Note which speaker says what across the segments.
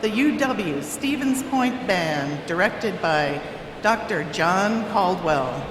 Speaker 1: the UW Stevens Point Band, directed by Dr. John Caldwell.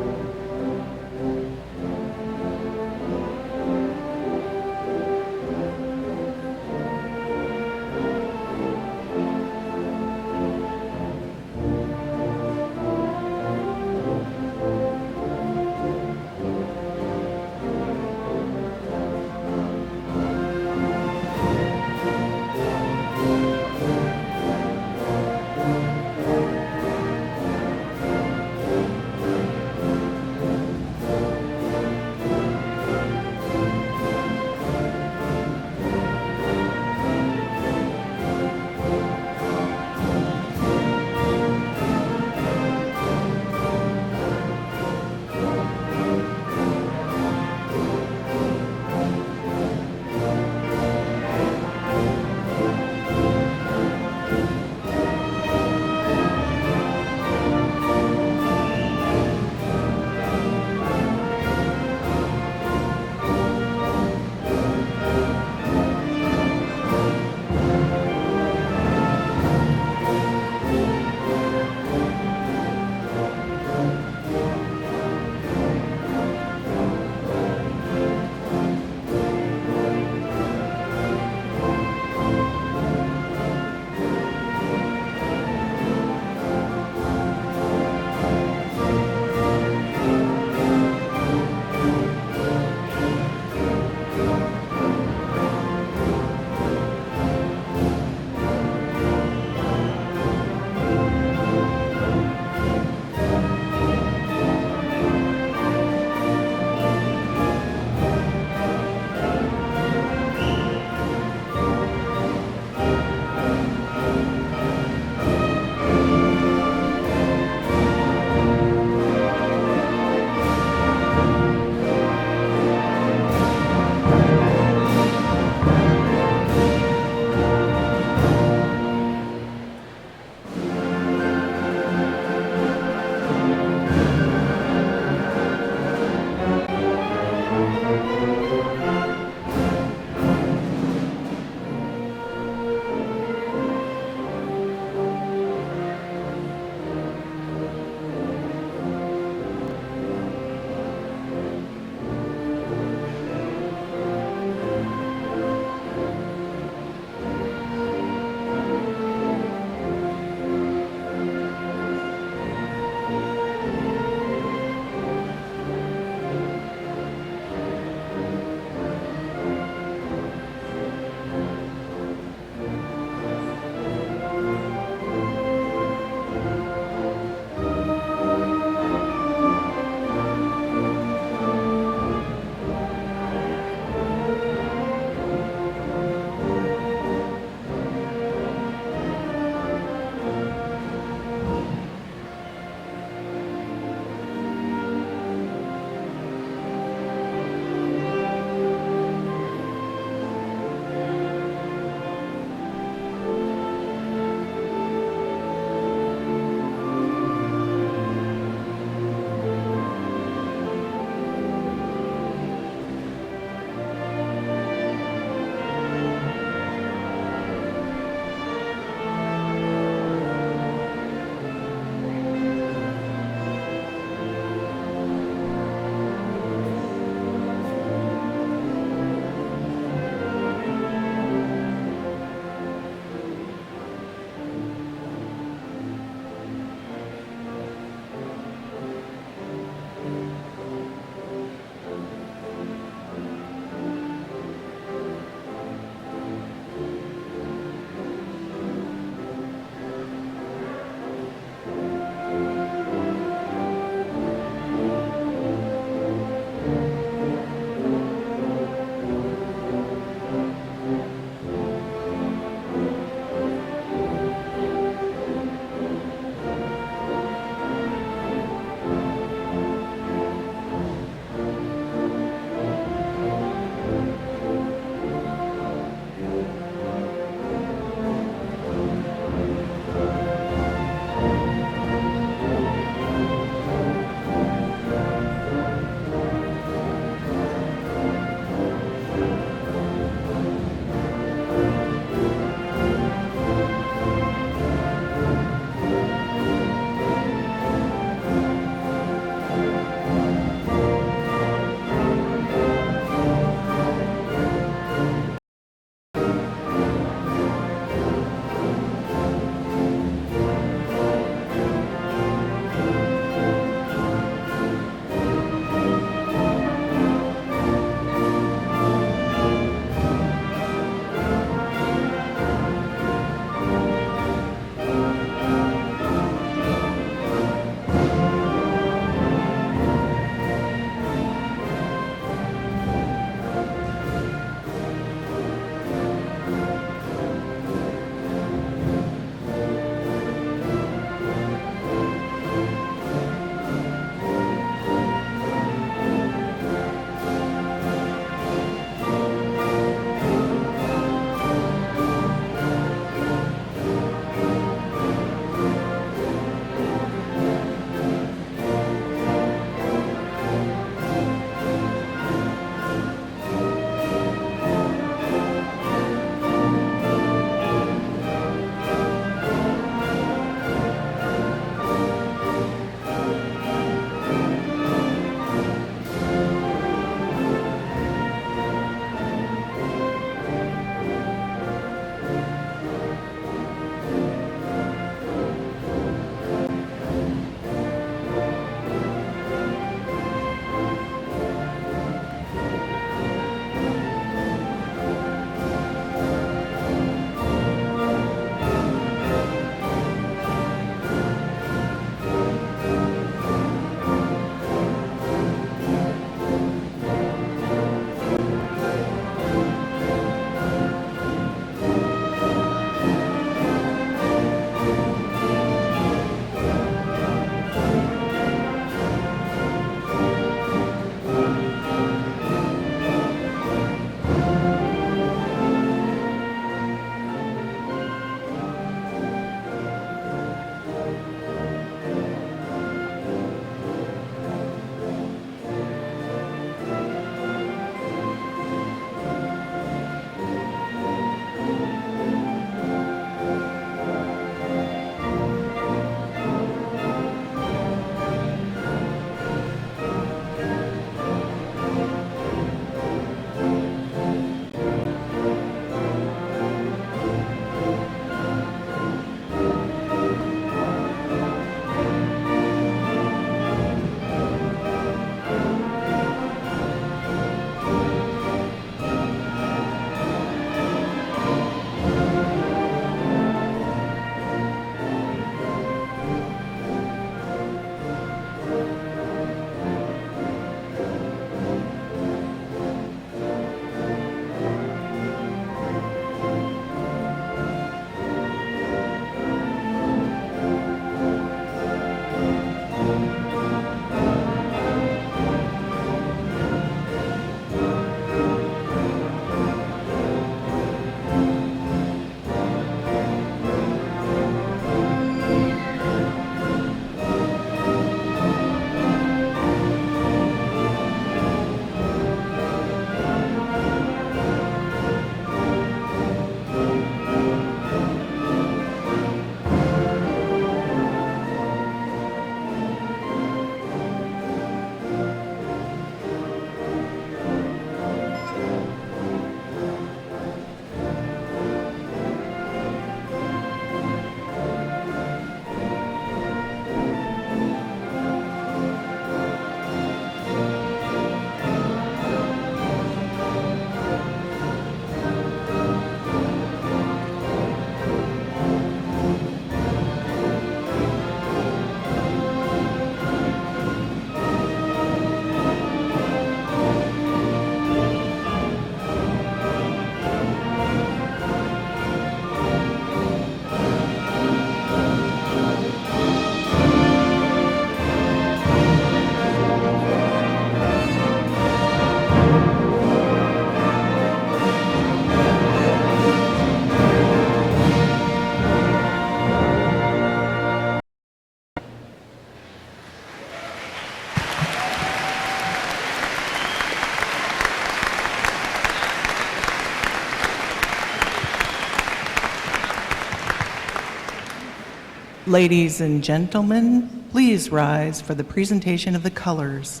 Speaker 1: Ladies and gentlemen, please rise for the presentation of the colors.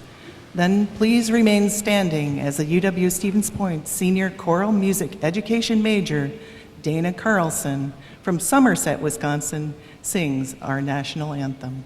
Speaker 1: Then please remain standing as the UW-Stevens Point Senior Choral Music Education major, Dana Carlson, from Somerset, Wisconsin, sings our national anthem.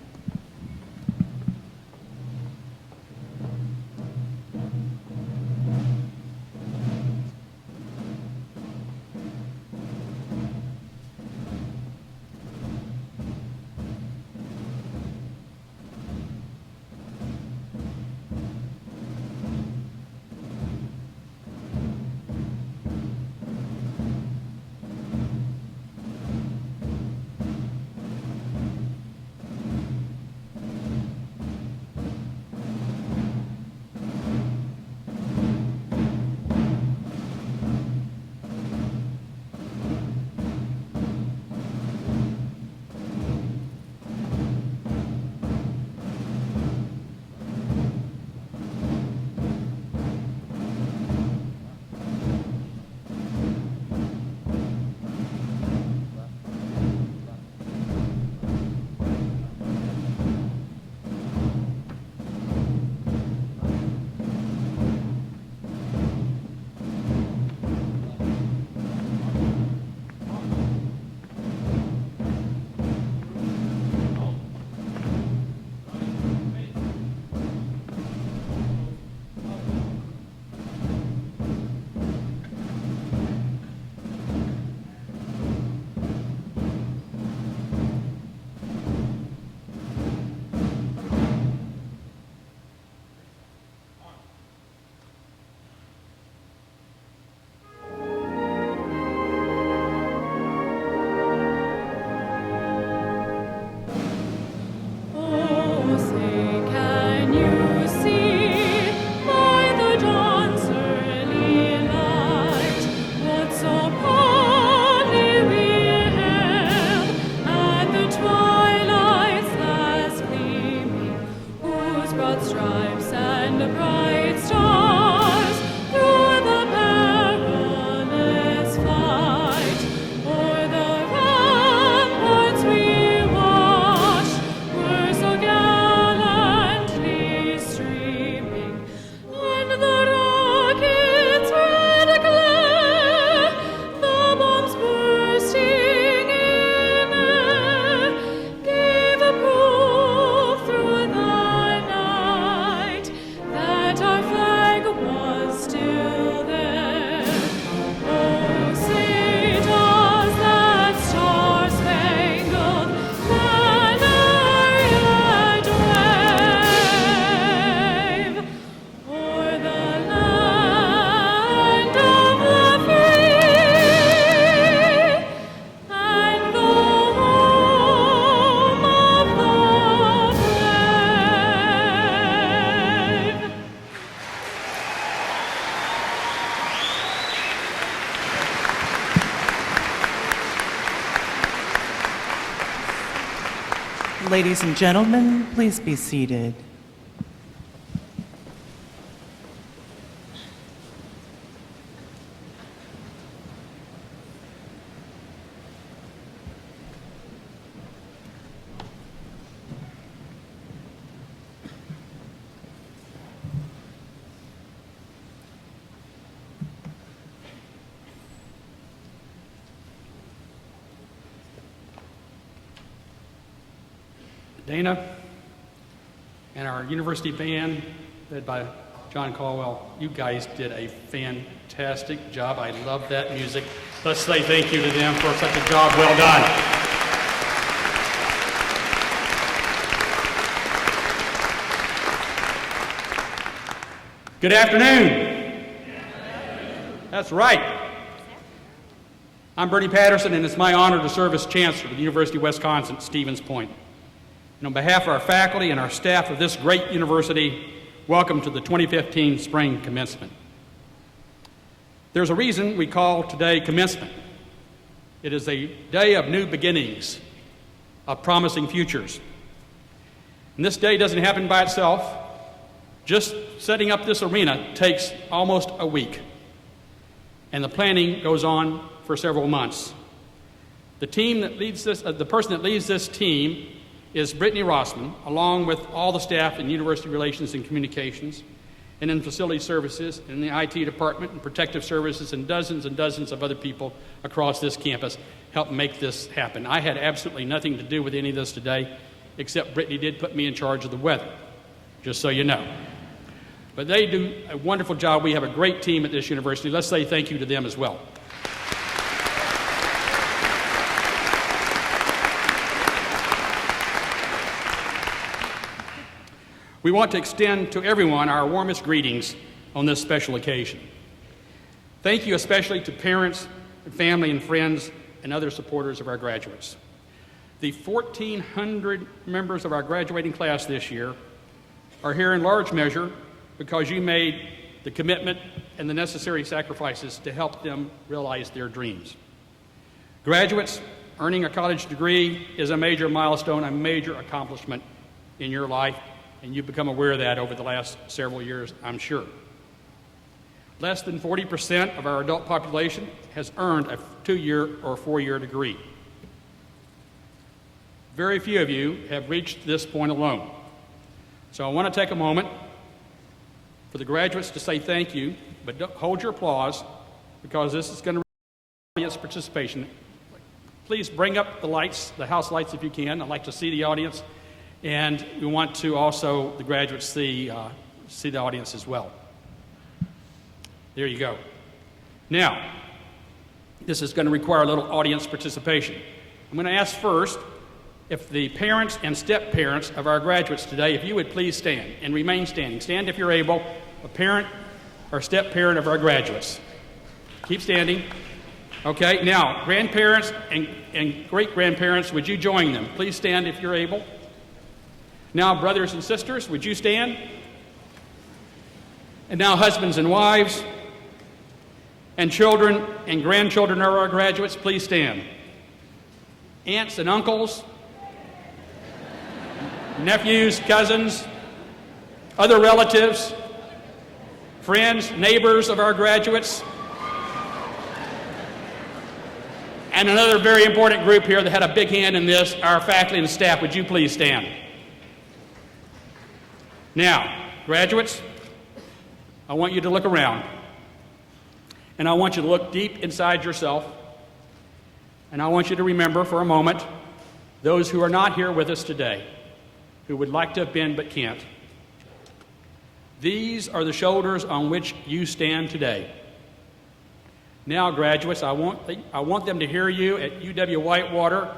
Speaker 1: Ladies and gentlemen, please be seated.
Speaker 2: Dana and our university band, led by John Caldwell, you guys did a fantastic job. I love that music. Let's say thank you to them for such a job well done. Good afternoon. That's right. I'm Bernie Patterson, and it's my honor to serve as Chancellor of the University of Wisconsin, Stevens Point. And on behalf of our faculty and our staff of this great university, welcome to the 2015 Spring Commencement. There's a reason we call today Commencement. It is a day of new beginnings, of promising futures. And this day doesn't happen by itself. Just setting up this arena takes almost a week. And the planning goes on for several months. The team that leads this, the person that leads this team is Brittany Rossman, along with all the staff in University Relations and Communications, and in Facility Services, in the IT Department, and Protective Services, and dozens of other people across this campus helped make this happen. I had absolutely nothing to do with any of this today, except Brittany did put me in charge of the weather, just so you know. But they do a wonderful job. We have a great team at this university. Let's say thank you to them as well. We want to extend to everyone our warmest greetings on this special occasion. Thank you especially to parents, family, and friends, and other supporters of our graduates. The 1,400 members of our graduating class this year are here in large measure because you made the commitment and the necessary sacrifices to help them realize their dreams. Graduates, earning a college degree is a major milestone, a major accomplishment in your life, and you've become aware of that over the last several years, I'm sure. Less than 40% of our adult population has earned a 2-year or 4-year degree. Very few of you have reached this point alone. So I want to take a moment for the graduates to say thank you, but don't hold your applause because this is going to require audience participation. Please bring up the lights, the house lights if you can. I'd like to see the audience. And we want to also, the graduates, see the audience as well. There you go. Now, this is going to require a little audience participation. I'm going to ask first if the parents and step-parents of our graduates today, if you would please stand and remain standing. Stand if you're able, a parent or step-parent of our graduates. Keep standing. Okay, now, grandparents and great-grandparents, would you join them? Please stand if you're able. Now, brothers and sisters, would you stand? And now, husbands and wives, and children and grandchildren of our graduates, please stand. Aunts and uncles, nephews, cousins, other relatives, friends, neighbors of our graduates, and another very important group here that had a big hand in this, our faculty and staff, would you please stand? Now, graduates, I want you to look around, and I want you to look deep inside yourself, and I want you to remember for a moment those who are not here with us today, who would like to have been but can't. These are the shoulders on which you stand today. Now, graduates, I want them to hear you at UW-Whitewater.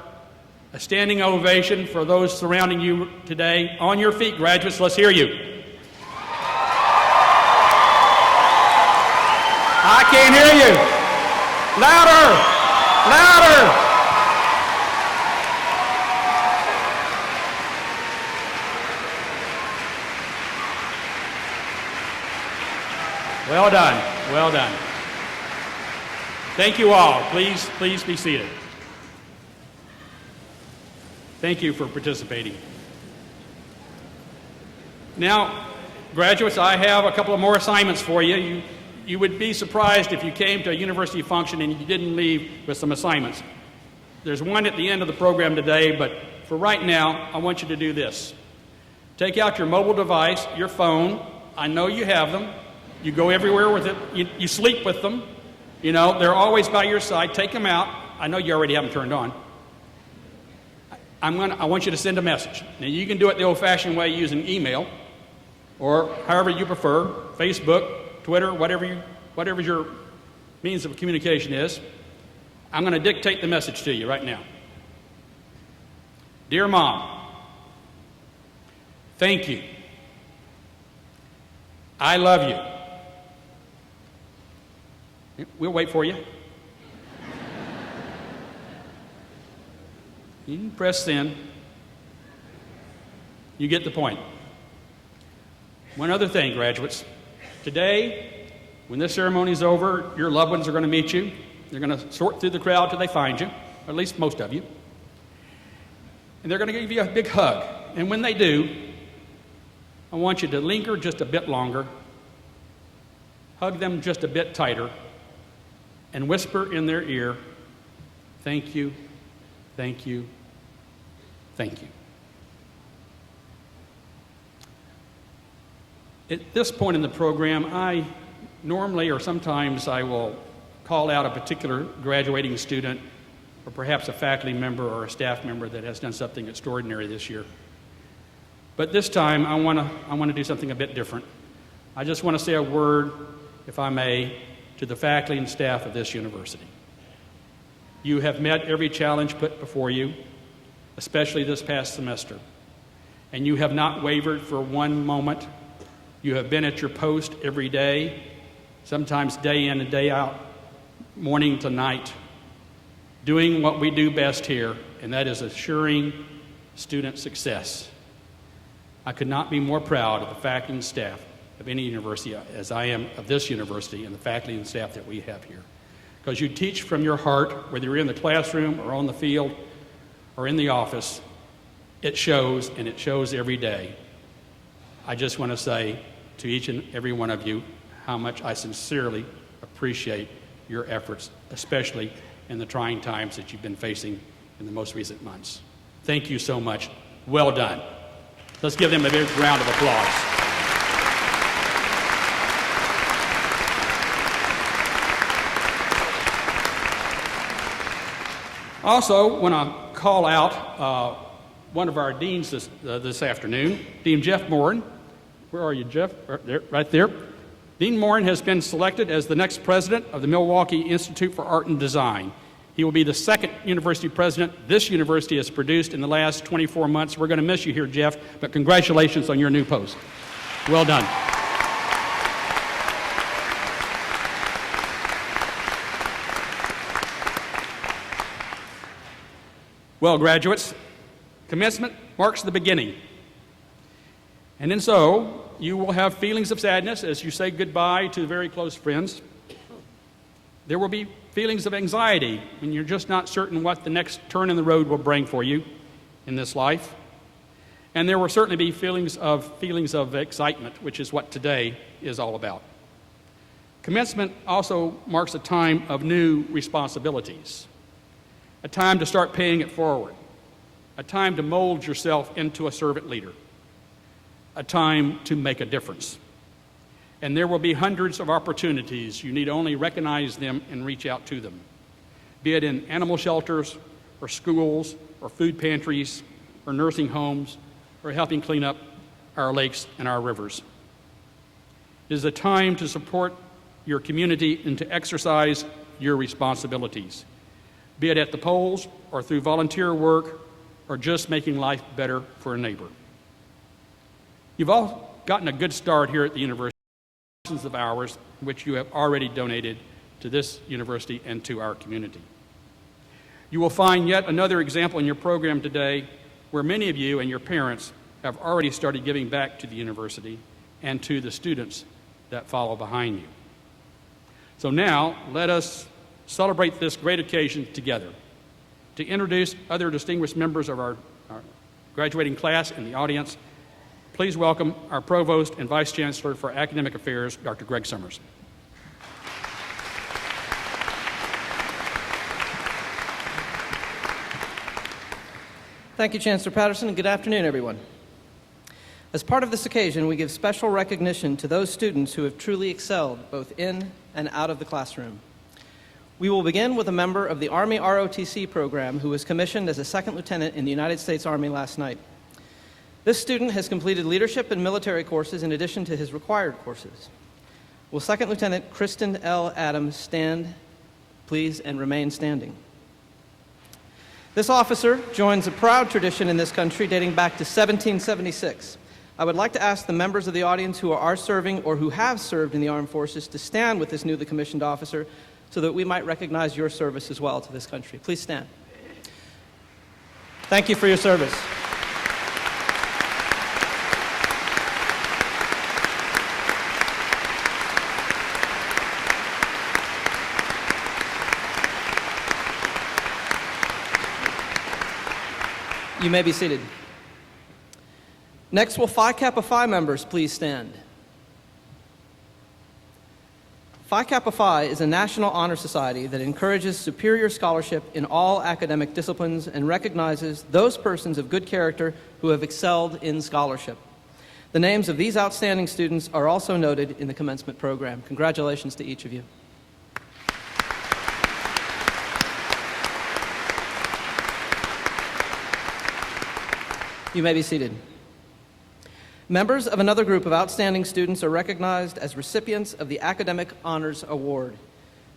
Speaker 2: A standing ovation for those surrounding you today. On your feet, graduates, let's hear you. I can't hear you. Louder! Louder! Well done. Well done. Thank you all. Please be seated. Thank you for participating. Now, graduates, I have a couple of more assignments for you. You would be surprised if you came to a university function and you didn't leave with some assignments. There's one at the end of the program today, but for right now, I want you to do this. Take out your mobile device, your phone. I know you have them. You go everywhere with it. You sleep with them. You know, they're always by your side. Take them out. I know you already have them turned on. I want you to send a message. Now, you can do it the old-fashioned way using email or however you prefer, Facebook, Twitter, whatever your means of communication is. I'm going to dictate the message to you right now. Dear Mom, thank you. I love you. We'll wait for you. You can press send. You get the point. One other thing, graduates. Today, when this ceremony is over, your loved ones are going to meet you. They're going to sort through the crowd till they find you, or at least most of you. And they're going to give you a big hug. And when they do, I want you to linger just a bit longer, hug them just a bit tighter, and whisper in their ear, thank you, thank you, thank you. At this point in the program, I normally or sometimes I will call out a particular graduating student or perhaps a faculty member or a staff member that has done something extraordinary this year. But this time, I want to do something a bit different. I just want to say a word, if I may, to the faculty and staff of this university. You have met every challenge put before you, especially this past semester, and you have not wavered for one moment. You have been at your post every day, sometimes day in and day out, morning to night, doing what we do best here, and that is assuring student success. I could not be more proud of the faculty and staff of any university as I am of this university and the faculty and staff that we have here. Because you teach from your heart, whether you're in the classroom or on the field or in the office, it shows, and it shows every day. I just want to say to each and every one of you how much I sincerely appreciate your efforts, especially in the trying times that you've been facing in the most recent months. Thank you so much. Well done. Let's give them a big round of applause. Also, want to call out one of our deans this afternoon, Dean Jeff Morin. Where are you, Jeff? Right there. Dean Morin has been selected as the next president of the Milwaukee Institute for Art and Design. He will be the second university president this university has produced in the last 24 months. We're going to miss you here, Jeff, but congratulations on your new post. Well done. Well, graduates, commencement marks the beginning. And then so, you will have feelings of sadness as you say goodbye to very close friends. There will be feelings of anxiety when you're just not certain what the next turn in the road will bring for you in this life. And there will certainly be feelings of excitement, which is what today is all about. Commencement also marks a time of new responsibilities, a time to start paying it forward, a time to mold yourself into a servant leader, a time to make a difference. And there will be hundreds of opportunities. You need only recognize them and reach out to them, be it in animal shelters or schools or food pantries or nursing homes or helping clean up our lakes and our rivers. It is a time to support your community and to exercise your responsibilities, be it at the polls or through volunteer work or just making life better for a neighbor. You've all gotten a good start here at the university, thousands of hours which you have already donated to this university and to our community. You will find yet another example in your program today where many of you and your parents have already started giving back to the university and to the students that follow behind you. So now, let us celebrate this great occasion together. To introduce other distinguished members of our graduating class in the audience, please welcome our Provost and Vice Chancellor for Academic Affairs, Dr. Greg Summers.
Speaker 3: Thank you, Chancellor Patterson, and good afternoon, everyone. As part of this occasion, we give special recognition to those students who have truly excelled both in and out of the classroom. We will begin with a member of the Army ROTC program who was commissioned as a second lieutenant in the United States Army last night. This student has completed leadership and military courses in addition to his required courses. Will Second Lieutenant Kristen L. Adams stand, please, and remain standing? This officer joins a proud tradition in this country dating back to 1776. I would like to ask the members of the audience who are serving or who have served in the armed forces to stand with this newly commissioned officer so that we might recognize your service as well to this country. Please stand. Thank you for your service. You may be seated. Next, will Phi Kappa Phi members please stand? Phi Kappa Phi is a national honor society that encourages superior scholarship in all academic disciplines and recognizes those persons of good character who have excelled in scholarship. The names of these outstanding students are also noted in the commencement program. Congratulations to each of you. You may be seated. Members of another group of outstanding students are recognized as recipients of the Academic Honors Award.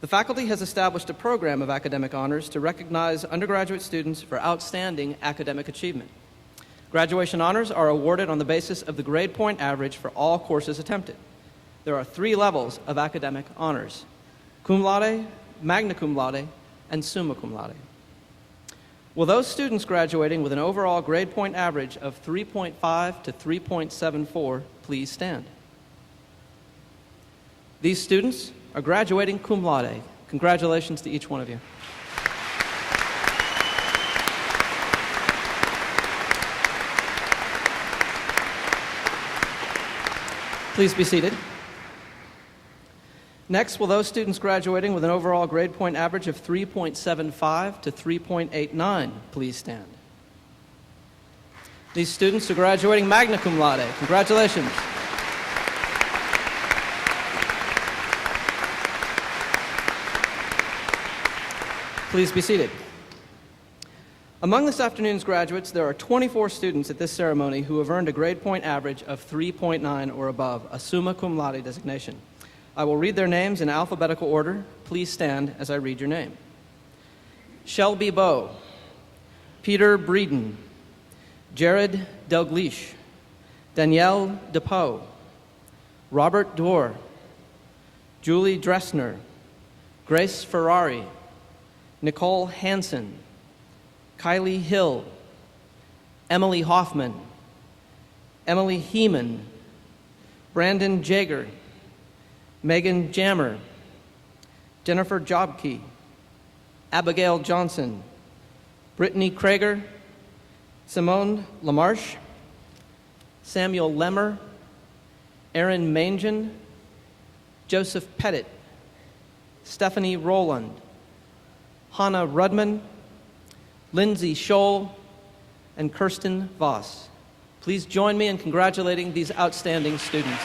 Speaker 3: The faculty has established a program of academic honors to recognize undergraduate students for outstanding academic achievement. Graduation honors are awarded on the basis of the grade point average for all courses attempted. There are 3 levels of academic honors: cum laude, magna cum laude, and summa cum laude. Will those students graduating with an overall grade point average of 3.5 to 3.74 please stand? These students are graduating cum laude. Congratulations to each one of you. Please be seated. Next, will those students graduating with an overall grade point average of 3.75 to 3.89 please stand? These students are graduating magna cum laude. Congratulations. Please be seated. Among this afternoon's graduates, there are 24 students at this ceremony who have earned a grade point average of 3.9 or above, a summa cum laude designation. I will read their names in alphabetical order. Please stand as I read your name. Shelby Bowe, Peter Breeden, Jared Delglish, Danielle DePoe, Robert Dorr, Julie Dressner, Grace Ferrari, Nicole Hansen, Kylie Hill, Emily Hoffman, Emily Heeman, Brandon Jager, Megan Jammer, Jennifer Jobkey, Abigail Johnson, Brittany Krager, Simone Lamarche, Samuel Lemmer, Aaron Mangen, Joseph Pettit, Stephanie Rowland, Hannah Rudman, Lindsay Scholl, and Kirsten Voss. Please join me in congratulating these outstanding students.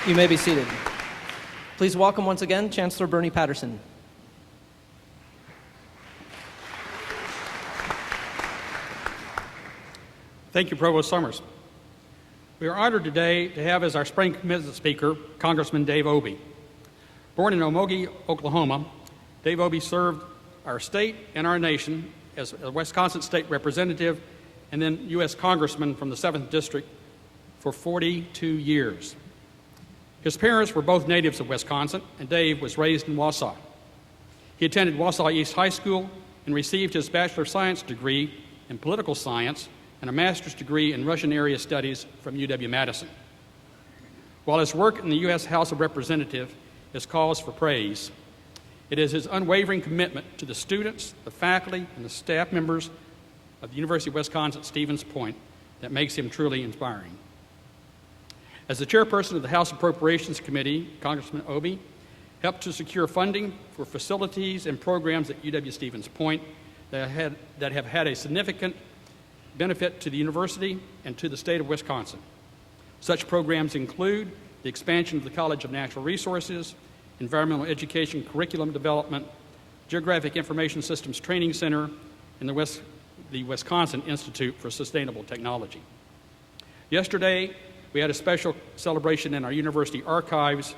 Speaker 3: You may be seated. Please welcome once again Chancellor Bernie Patterson.
Speaker 2: Thank you, Provost Summers. We are honored today to have as our spring commencement speaker Congressman Dave Obey. Born in Omogi, Oklahoma, Dave Obey served our state and our nation as a Wisconsin State Representative and then U.S. Congressman from the 7th District for 42 years. His parents were both natives of Wisconsin, and Dave was raised in Wausau. He attended Wausau East High School and received his Bachelor of Science degree in Political Science and a Master's degree in Russian Area Studies from UW-Madison. While his work in the U.S. House of Representatives is cause for praise, it is his unwavering commitment to the students, the faculty, and the staff members of the University of Wisconsin-Stevens Point that makes him truly inspiring. As the chairperson of the House Appropriations Committee, Congressman Obey helped to secure funding for facilities and programs at UW-Stevens Point that have had a significant benefit to the university and to the state of Wisconsin. Such programs include the expansion of the College of Natural Resources, environmental education curriculum development, Geographic Information Systems Training Center, and the Wisconsin Institute for Sustainable Technology. Yesterday, we had a special celebration in our university archives.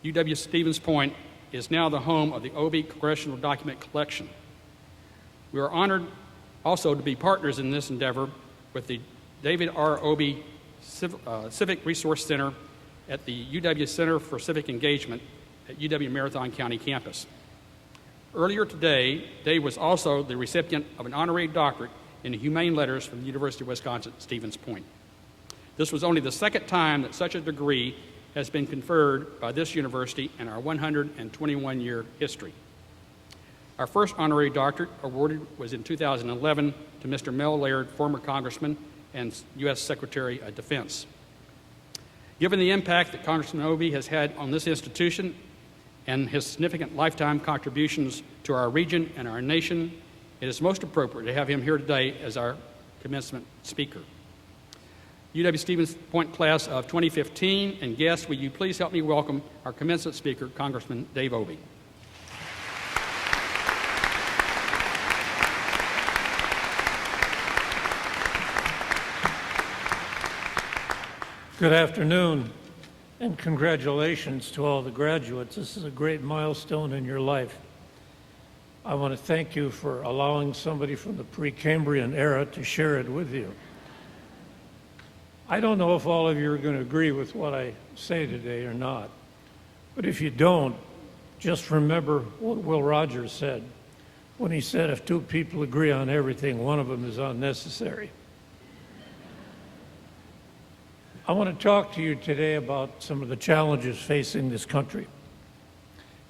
Speaker 2: UW-Stevens Point is now the home of the Obey Congressional Document Collection. We are honored also to be partners in this endeavor with the David R. Obey Civic Resource Center at the UW Center for Civic Engagement at UW Marathon County campus. Earlier today, Dave was also the recipient of an honorary doctorate in humane letters from the University of Wisconsin-Stevens Point. This was only the second time that such a degree has been conferred by this university in our 121-year history. Our first honorary doctorate awarded was in 2011 to Mr. Mel Laird, former Congressman and U.S. Secretary of Defense. Given the impact that Congressman Obey has had on this institution and his significant lifetime contributions to our region and our nation, it is most appropriate to have him here today as our commencement speaker. UW-Stevens Point class of 2015 and guests, will you please help me welcome our commencement speaker, Congressman Dave Obey.
Speaker 4: Good afternoon, and congratulations to all the graduates. This is a great milestone in your life. I want to thank you for allowing somebody from the Precambrian era to share it with you. I don't know if all of you are going to agree with what I say today or not, but if you don't, just remember what Will Rogers said when he said, if two people agree on everything, one of them is unnecessary. I want to talk to you today about some of the challenges facing this country.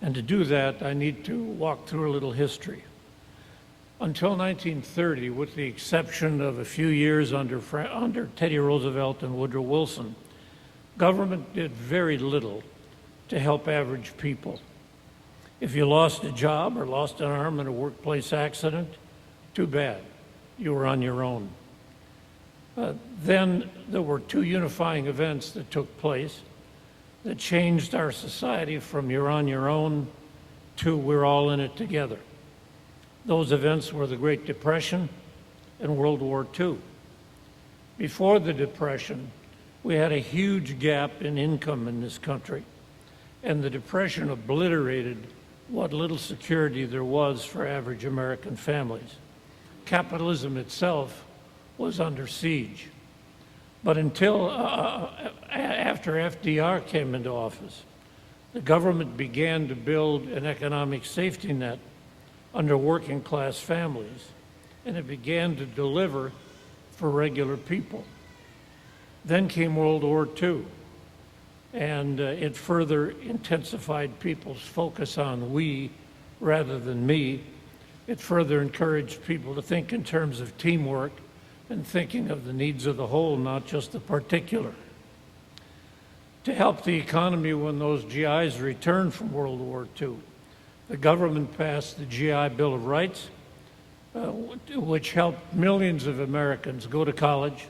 Speaker 4: And to do that, I need to walk through a little history. Until 1930, with the exception of a few years under Teddy Roosevelt and Woodrow Wilson, government did very little to help average people. If you lost a job or lost an arm in a workplace accident, too bad, you were on your own. Then there were two unifying events that took place that changed our society from you're on your own to we're all in it together. Those events were the Great Depression and World War II. Before the Depression, we had a huge gap in income in this country, and the Depression obliterated what little security there was for average American families. Capitalism itself was under siege. But until after FDR came into office, the government began to build an economic safety net under working class families, and it began to deliver for regular people. Then came World War II, and it further intensified people's focus on we rather than me. It further encouraged people to think in terms of teamwork and thinking of the needs of the whole, not just the particular. To help the economy when those GIs returned from World War II, the government passed the GI Bill of Rights, which helped millions of Americans go to college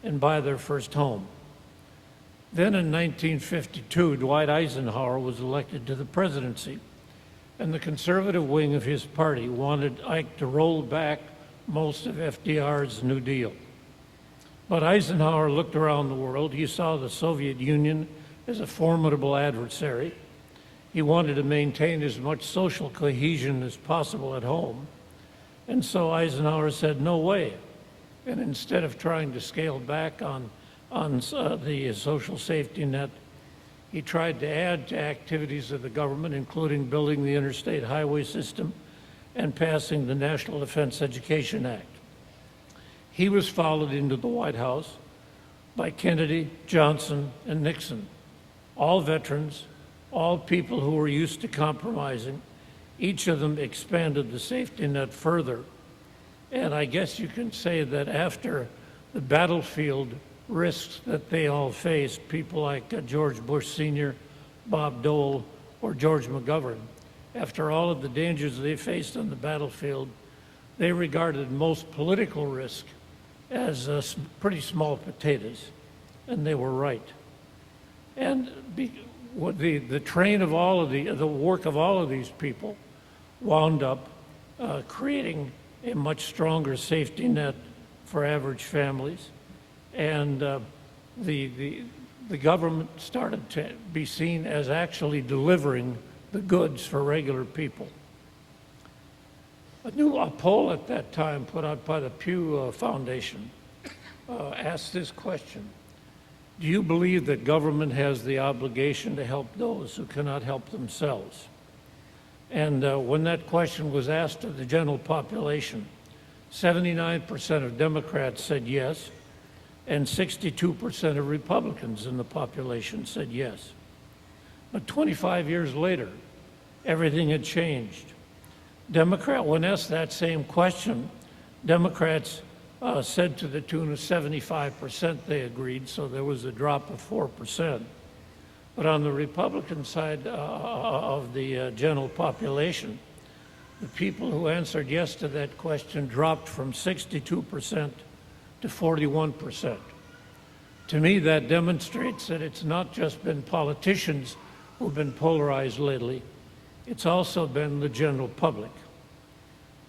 Speaker 4: and buy their first home. Then in 1952, Dwight Eisenhower was elected to the presidency, and the conservative wing of his party wanted Ike to roll back most of FDR's New Deal. But Eisenhower looked around the world. He saw the Soviet Union as a formidable adversary. He wanted to maintain as much social cohesion as possible at home. And so Eisenhower said, no way. And instead of trying to scale back on the social safety net, he tried to add to activities of the government, including building the interstate highway system and passing the National Defense Education Act. He was followed into the White House by Kennedy, Johnson, and Nixon, all veterans, all people who were used to compromising. Each of them expanded the safety net further. And I guess you can say that after the battlefield risks that they all faced, people like George Bush Sr., Bob Dole, or George McGovern, after all of the dangers they faced on the battlefield, they regarded most political risk as pretty small potatoes, and they were right. And the train of all of the work of all of these people wound up creating a much stronger safety net for average families, and the government started to be seen as actually delivering the goods for regular people. A poll at that time put out by the Pew Foundation asked this question: do you believe that government has the obligation to help those who cannot help themselves? And when that question was asked of the general population, 79% of Democrats said yes, and 62% of Republicans in the population said yes. But 25 years later, everything had changed. When asked that same question, Democrats said to the tune of 75% they agreed, so there was a drop of 4%. But on the Republican side of the general population, the people who answered yes to that question dropped from 62% to 41%. To me, that demonstrates that it's not just been politicians who've been polarized lately, it's also been the general public.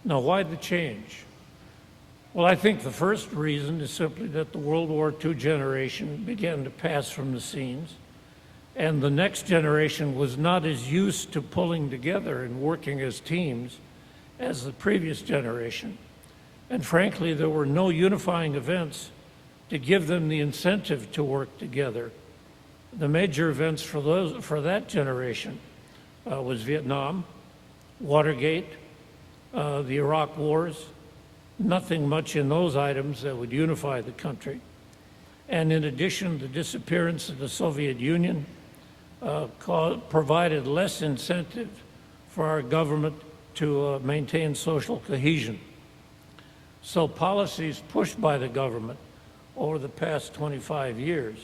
Speaker 4: Now, why the change? Well, I think the first reason is simply that the World War II generation began to pass from the scenes, and the next generation was not as used to pulling together and working as teams as the previous generation. And frankly, there were no unifying events to give them the incentive to work together. The major events for that generation was Vietnam, Watergate, the Iraq wars, nothing much in those items that would unify the country. And in addition, the disappearance of the Soviet Union provided less incentive for our government to maintain social cohesion. So policies pushed by the government over the past 25 years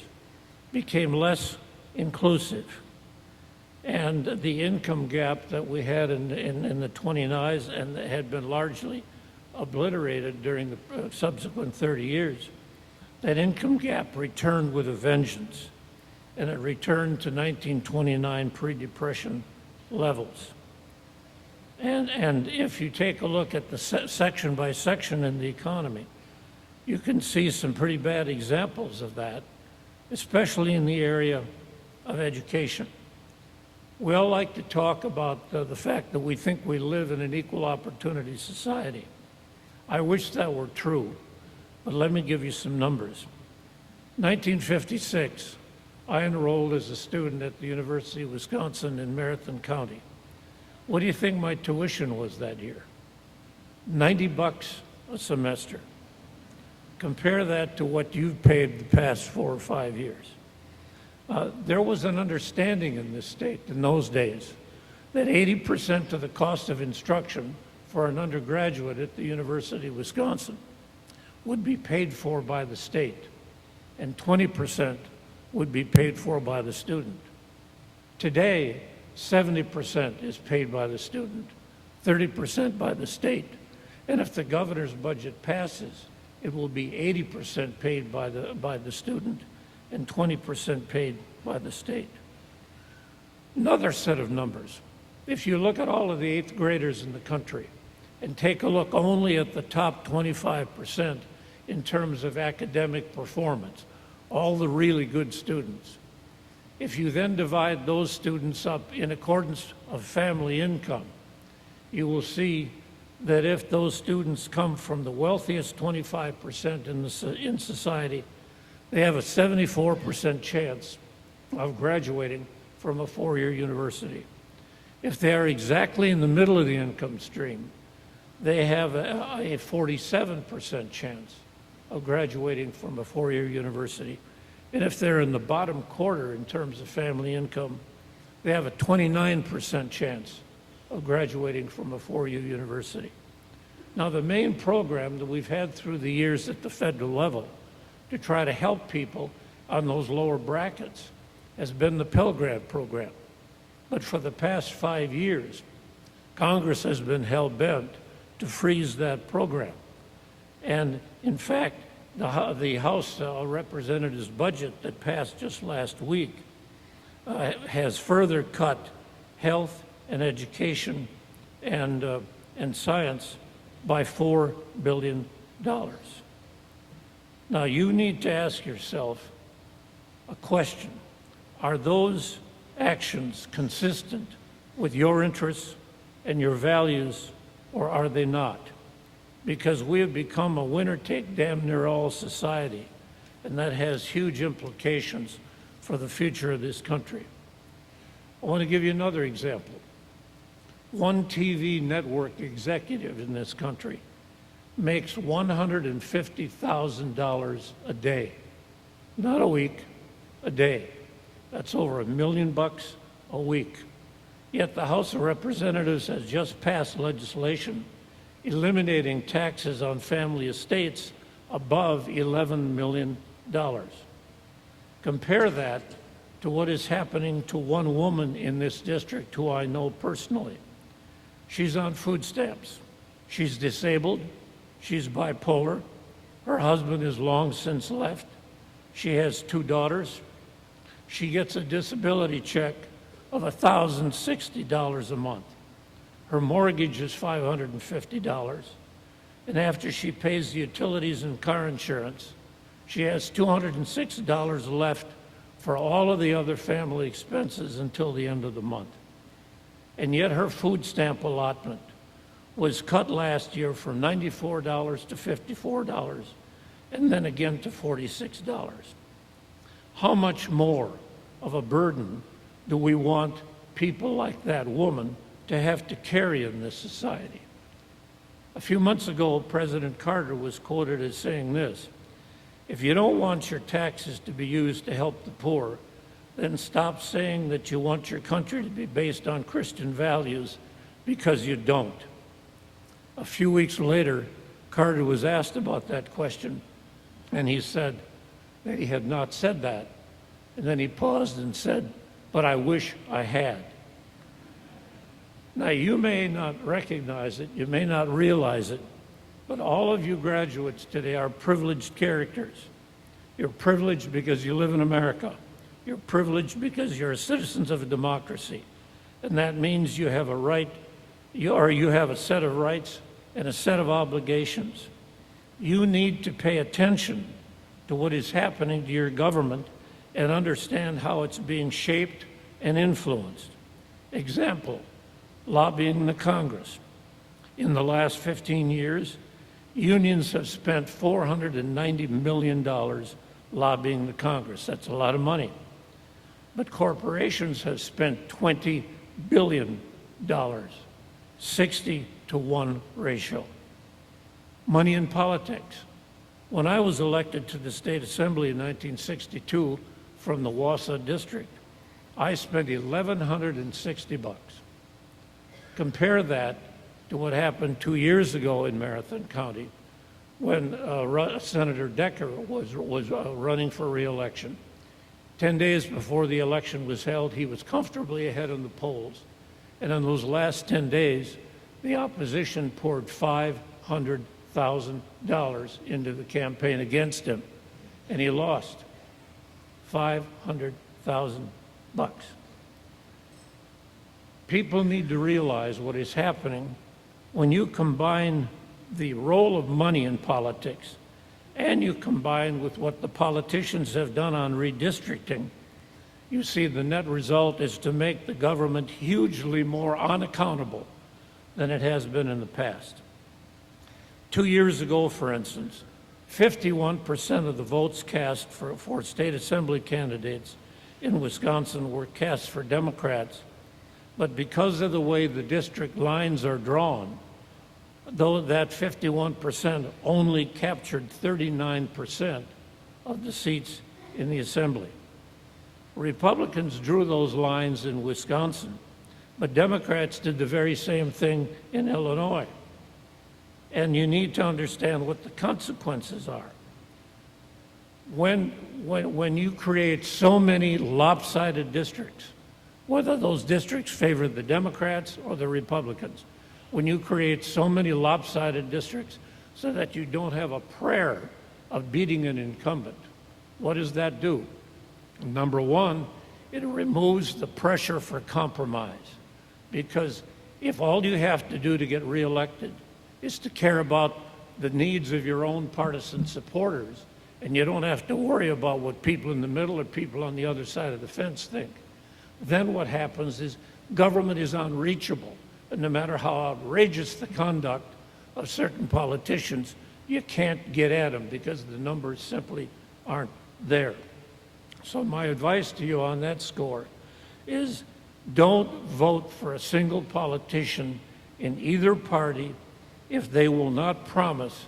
Speaker 4: became less inclusive. And the income gap that we had in the 29s and that had been largely obliterated during the subsequent 30 years, that income gap returned with a vengeance, and it returned to 1929 pre-Depression levels. And if you take a look at the section by section in the economy, you can see some pretty bad examples of that, especially in the area of education. We all like to talk about the fact that we think we live in an equal opportunity society. I wish that were true, but let me give you some numbers. 1956, I enrolled as a student at the University of Wisconsin in Marathon County. What do you think my tuition was that year? $90 a semester. Compare that to what you've paid the past 4 or 5 years. There was an understanding in this state in those days that 80% of the cost of instruction for an undergraduate at the University of Wisconsin would be paid for by the state, and 20% would be paid for by the student. Today, 70% is paid by the student, 30% by the state, and if the governor's budget passes, it will be 80% paid by the student and 20% paid by the state. Another set of numbers. If you look at all of the 8th graders in the country and take a look only at the top 25% in terms of academic performance, all the really good students, if you then divide those students up in accordance of family income, you will see that if those students come from the wealthiest 25% in society, they have a 74% chance of graduating from a 4-year university. If they are exactly in the middle of the income stream, they have a 47% chance of graduating from a 4-year university. And if they're in the bottom quarter in terms of family income, they have a 29% chance of graduating from a 4-year university. Now, the main program that we've had through the years at the federal level to try to help people on those lower brackets has been the Pell Grant program. But for the past 5 years, Congress has been hell-bent to freeze that program. And in fact, the House Representatives' budget that passed just last week has further cut health and education and science by $4 billion. Now, you need to ask yourself a question. Are those actions consistent with your interests and your values, or are they not? Because we have become a winner-take-damn-near-all society, and that has huge implications for the future of this country. I want to give you another example. One TV network executive in this country makes $150,000 a day. Not a week, a day. That's over $1 million a week. Yet the House of Representatives has just passed legislation eliminating taxes on family estates above $11 million. Compare that to what is happening to one woman in this district who I know personally. She's on food stamps. She's disabled. She's bipolar. Her husband is long since left. She has 2 daughters. She gets a disability check of $1,060 a month. Her mortgage is $550. And after she pays the utilities and car insurance, she has $206 left for all of the other family expenses until the end of the month. And yet her food stamp allotment was cut last year from $94 to $54, and then again to $46. How much more of a burden do we want people like that woman to have to carry in this society? A few months ago, President Carter was quoted as saying this: "If you don't want your taxes to be used to help the poor, then stop saying that you want your country to be based on Christian values, because you don't." A few weeks later, Carter was asked about that question, and he said that he had not said that. And then he paused and said, "But I wish I had." Now, you may not recognize it, you may not realize it, but all of you graduates today are privileged characters. You're privileged because you live in America. You're privileged because you're citizens of a democracy. And that means you have a right, you have a set of rights and a set of obligations. You need to pay attention to what is happening to your government and understand how it's being shaped and influenced. Example, lobbying the Congress. In the last 15 years, unions have spent $490 million lobbying the Congress. That's a lot of money. But corporations have spent $20 billion, 60-to-1 ratio. Money in politics. When I was elected to the State Assembly in 1962 from the Wausau District, I spent $1,160. Compare that to what happened 2 years ago in Marathon County when Senator Decker was running for re-election. 10 days before the election was held, he was comfortably ahead in the polls. And in those last 10 days, the opposition poured $500,000 into the campaign against him, and he lost $500,000. People need to realize what is happening when you combine the role of money in politics and you combine with what the politicians have done on redistricting. You see, the net result is to make the government hugely more unaccountable than it has been in the past. 2 years ago, for instance, 51% of the votes cast for state assembly candidates in Wisconsin were cast for Democrats. But because of the way the district lines are drawn, though that 51% only captured 39% of the seats in the assembly. Republicans drew those lines in Wisconsin, but Democrats did the very same thing in Illinois. And you need to understand what the consequences are. When you create so many lopsided districts, whether those districts favor the Democrats or the Republicans, when you create so many lopsided districts so that you don't have a prayer of beating an incumbent, what does that do? Number one, it removes the pressure for compromise, because if all you have to do to get reelected is to care about the needs of your own partisan supporters, and you don't have to worry about what people in the middle or people on the other side of the fence think, then what happens is government is unreachable. And no matter how outrageous the conduct of certain politicians, you can't get at them because the numbers simply aren't there. So my advice to you on that score is don't vote for a single politician in either party if they will not promise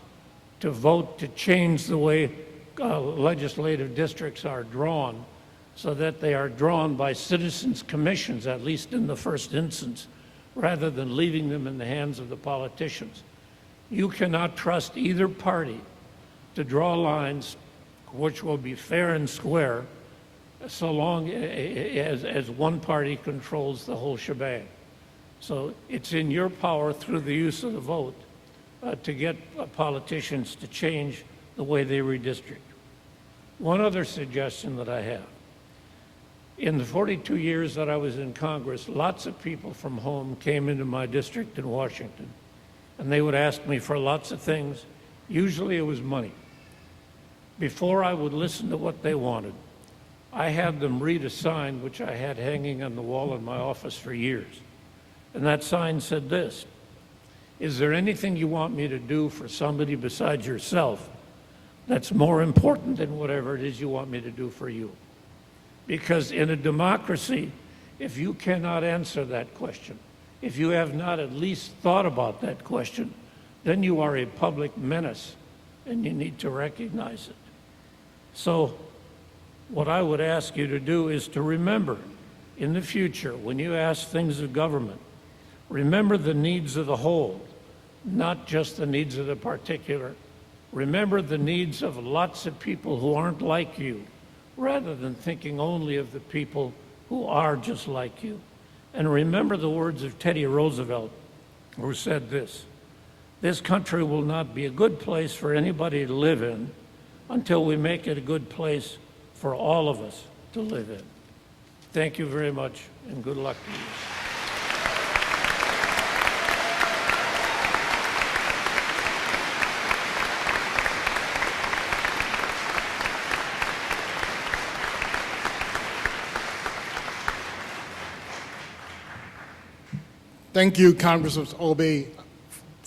Speaker 4: to vote to change the way legislative districts are drawn so that they are drawn by citizens' commissions, at least in the first instance, rather than leaving them in the hands of the politicians. You cannot trust either party to draw lines which will be fair and square so long as one party controls the whole shebang. So it's in your power through the use of the vote to get politicians to change the way they redistrict. One other suggestion that I have. In the 42 years that I was in Congress, lots of people from home came into my district in Washington, and they would ask me for lots of things. Usually it was money. Before I would listen to what they wanted, I had them read a sign which I had hanging on the wall in my office for years. And that sign said this: "Is there anything you want me to do for somebody besides yourself that's more important than whatever it is you want me to do for you?" Because in a democracy, if you cannot answer that question, if you have not at least thought about that question, then you are a public menace, and you need to recognize it. So what I would ask you to do is to remember, in the future, when you ask things of government, remember the needs of the whole, not just the needs of the particular. Remember the needs of lots of people who aren't like you, rather than thinking only of the people who are just like you. And remember the words of Teddy Roosevelt, who said this: "This country will not be a good place for anybody to live in until we make it a good place for all of us to live in." Thank you very much, and good luck to you.
Speaker 5: Thank you, Congressman Obey,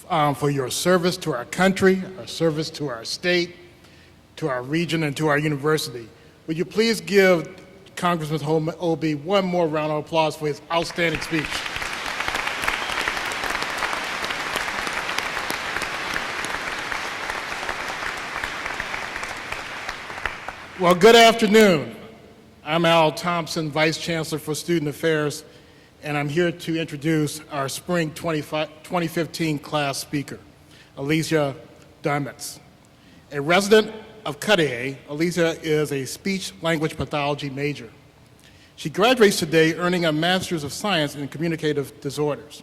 Speaker 5: for your service to our country, our service to our state, to our region, and to our university. Would you please give Congressman Obey one more round of applause for his outstanding speech? Well, good afternoon. I'm Al Thompson, Vice Chancellor for Student Affairs, and I'm here to introduce our Spring 2015 class speaker, Alicia Dimetz. A resident of Cudahy, Alicia is a speech-language pathology major. She graduates today earning a Master's of Science in Communicative Disorders.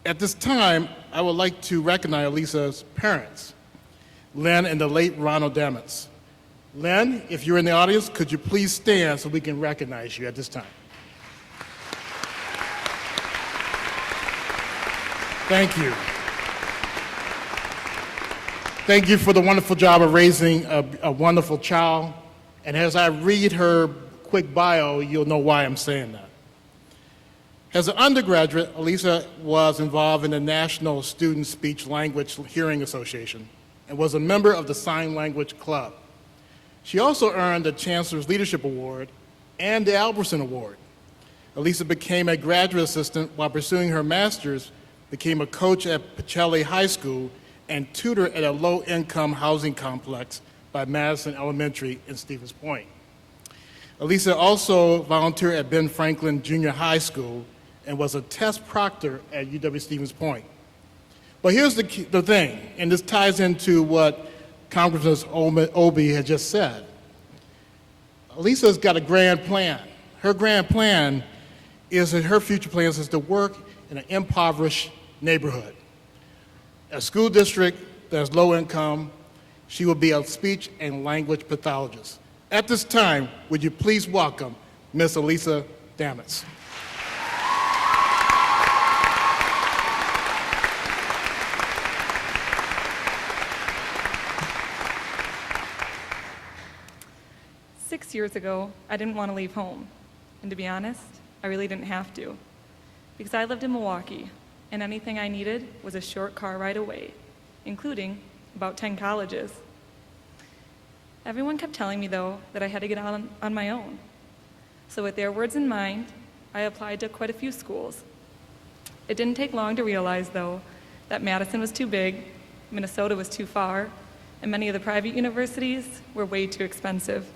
Speaker 5: At this time, I would like to recognize Alicia's parents, Lynn and the late Ronald Dimetz. Lynn, if you're in the audience, could you please stand so we can recognize you at this time? Thank you. Thank you for the wonderful job of raising a wonderful child. And as I read her quick bio, you'll know why I'm saying that. As an undergraduate, Alicia was involved in the National Student Speech Language Hearing Association and was a member of the Sign Language Club. She also earned the Chancellor's Leadership Award and the Albertson Award. Alicia became a graduate assistant while pursuing her master's, became a coach at Pacelli High School, and tutor at a low-income housing complex by Madison Elementary in Stevens Point. Alicia also volunteered at Ben Franklin Junior High School and was a test proctor at UW Stevens Point. But here's the thing, and this ties into what Congressman Obey had just said. Alicia's got a grand plan. Her grand plan is that her future plans is to work in an impoverished neighborhood. A school district that's low income, she will be a speech and language pathologist. At this time, would you please welcome Ms. Alicia Dimetz.
Speaker 6: Six years ago, I didn't want to leave home. And to be honest, I really didn't have to. Because I lived in Milwaukee, and anything I needed was a short car ride away, including about 10 colleges. Everyone kept telling me, though, that I had to get out on my own. So with their words in mind, I applied to quite a few schools. It didn't take long to realize, though, that Madison was too big, Minnesota was too far, and many of the private universities were way too expensive.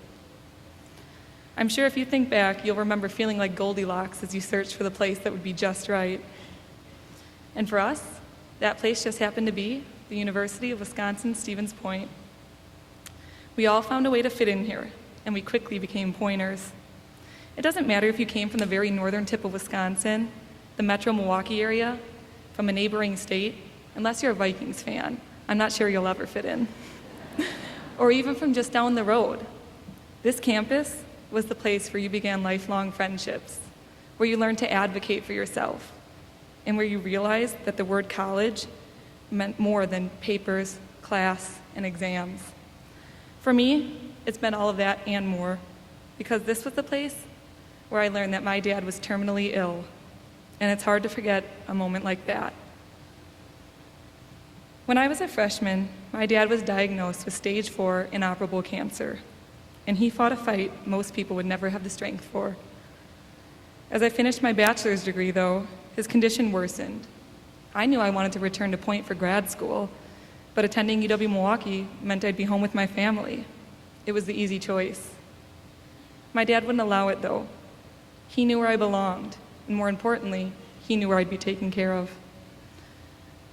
Speaker 6: I'm sure if you think back, you'll remember feeling like Goldilocks as you searched for the place that would be just right. And for us, that place just happened to be the University of Wisconsin-Stevens Point. We all found a way to fit in here, and we quickly became Pointers. It doesn't matter if you came from the very northern tip of Wisconsin, the metro Milwaukee area, from a neighboring state, unless you're a Vikings fan. I'm not sure you'll ever fit in. Or even from just down the road. This campus was the place where you began lifelong friendships, where you learned to advocate for yourself, and where you realized that the word college meant more than papers, class, and exams. For me, it's been all of that and more, because this was the place where I learned that my dad was terminally ill, and it's hard to forget a moment like that. When I was a freshman, my dad was diagnosed with stage 4 inoperable cancer, and he fought a fight most people would never have the strength for. As I finished my bachelor's degree, though, his condition worsened. I knew I wanted to return to Point for grad school, but attending UW-Milwaukee meant I'd be home with my family. It was the easy choice. My dad wouldn't allow it, though. He knew where I belonged, and more importantly, he knew where I'd be taken care of.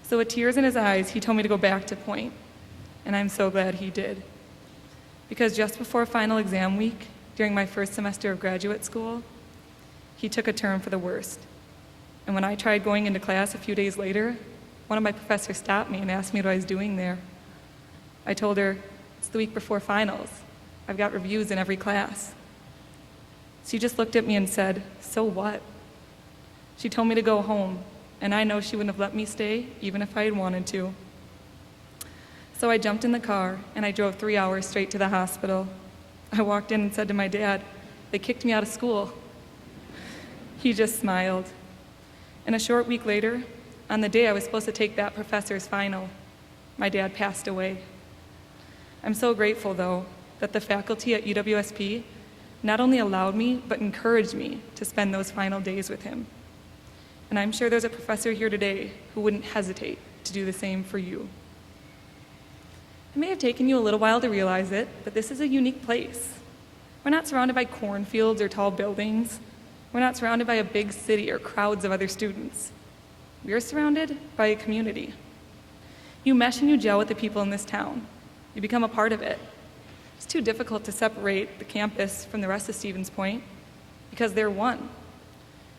Speaker 6: So with tears in his eyes, he told me to go back to Point, and I'm so glad he did. Because just before final exam week, during my first semester of graduate school, he took a turn for the worst. And when I tried going into class a few days later, one of my professors stopped me and asked me what I was doing there. I told her, it's the week before finals. I've got reviews in every class. She just looked at me and said, so what? She told me to go home, and I know she wouldn't have let me stay, even if I had wanted to. So I jumped in the car, and I drove 3 hours straight to the hospital. I walked in and said to my dad, they kicked me out of school. He just smiled. And a short week later, on the day I was supposed to take that professor's final, my dad passed away. I'm so grateful, though, that the faculty at UWSP not only allowed me, but encouraged me to spend those final days with him. And I'm sure there's a professor here today who wouldn't hesitate to do the same for you. It may have taken you a little while to realize it, but this is a unique place. We're not surrounded by cornfields or tall buildings. We're not surrounded by a big city or crowds of other students. We are surrounded by a community. You mesh and you gel with the people in this town. You become a part of it. It's too difficult to separate the campus from the rest of Stevens Point because they're one.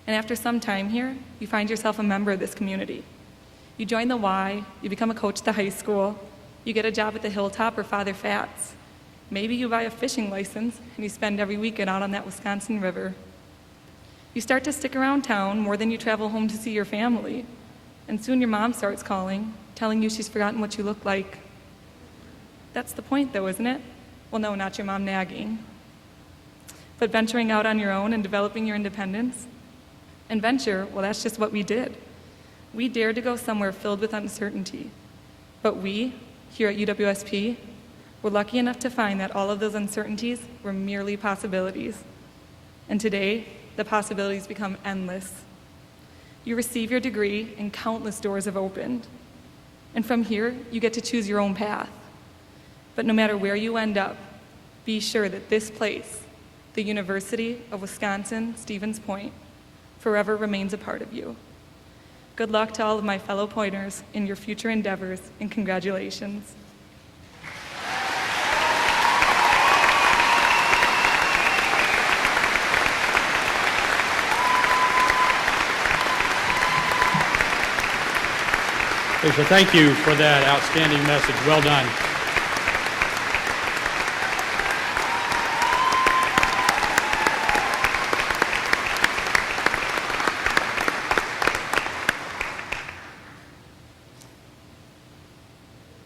Speaker 6: And after some time here, you find yourself a member of this community. You join the Y, you become a coach at the high school, you get a job at the Hilltop or Father Fats. Maybe you buy a fishing license and you spend every weekend out on that Wisconsin River. You start to stick around town more than you travel home to see your family. And soon your mom starts calling, telling you she's forgotten what you look like. That's the point, though, isn't it? Well, no, not your mom nagging. But venturing out on your own and developing your independence? And venture, well, that's just what we did. We dared to go somewhere filled with uncertainty. But we, here at UWSP, were lucky enough to find that all of those uncertainties were merely possibilities. And today, the possibilities become endless. You receive your degree and countless doors have opened. And from here, you get to choose your own path. But no matter where you end up, be sure that this place, the University of Wisconsin-Stevens Point, forever remains a part of you. Good luck to all of my fellow Pointers in your future endeavors, and congratulations.
Speaker 2: Lisa, thank you for that outstanding message. Well done.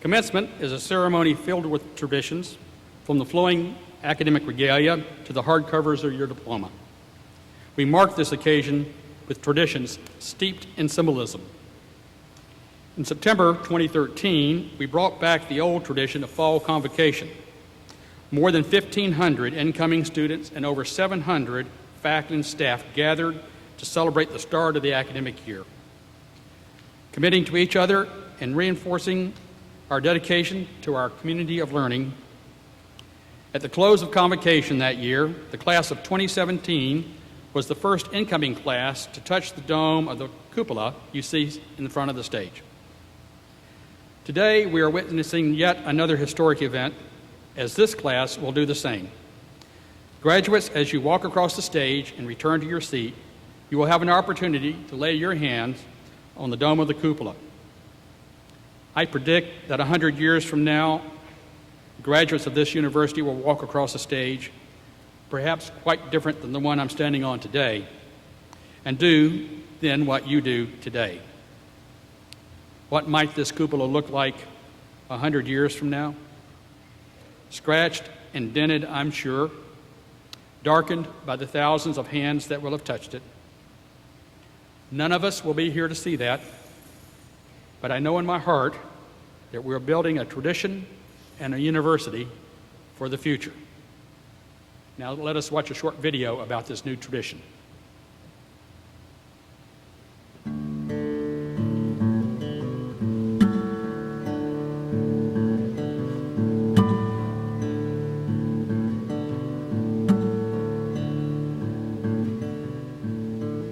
Speaker 2: Commencement is a ceremony filled with traditions, from the flowing academic regalia to the hardcovers of your diploma. We mark this occasion with traditions steeped in symbolism. In September 2013, we brought back the old tradition of fall convocation. More than 1,500 incoming students and over 700 faculty and staff gathered to celebrate the start of the academic year. Committing to each other and reinforcing our dedication to our community of learning, At the close of convocation that year, the class of 2017 was the first incoming class to touch the dome of the cupola you see in the front of the stage. Today, we are witnessing yet another historic event, as this class will do the same. Graduates, as you walk across the stage and return to your seat, you will have an opportunity to lay your hands on the dome of the cupola. I predict that 100 years from now, graduates of this university will walk across a stage, perhaps quite different than the one I'm standing on today, and do then what you do today. What might this cupola look like 100 years from now? Scratched and dented, I'm sure, darkened by the thousands of hands that will have touched it. None of us will be here to see that, but I know in my heart that we're building a tradition and a university for the future. Now let us watch a short video about this new tradition.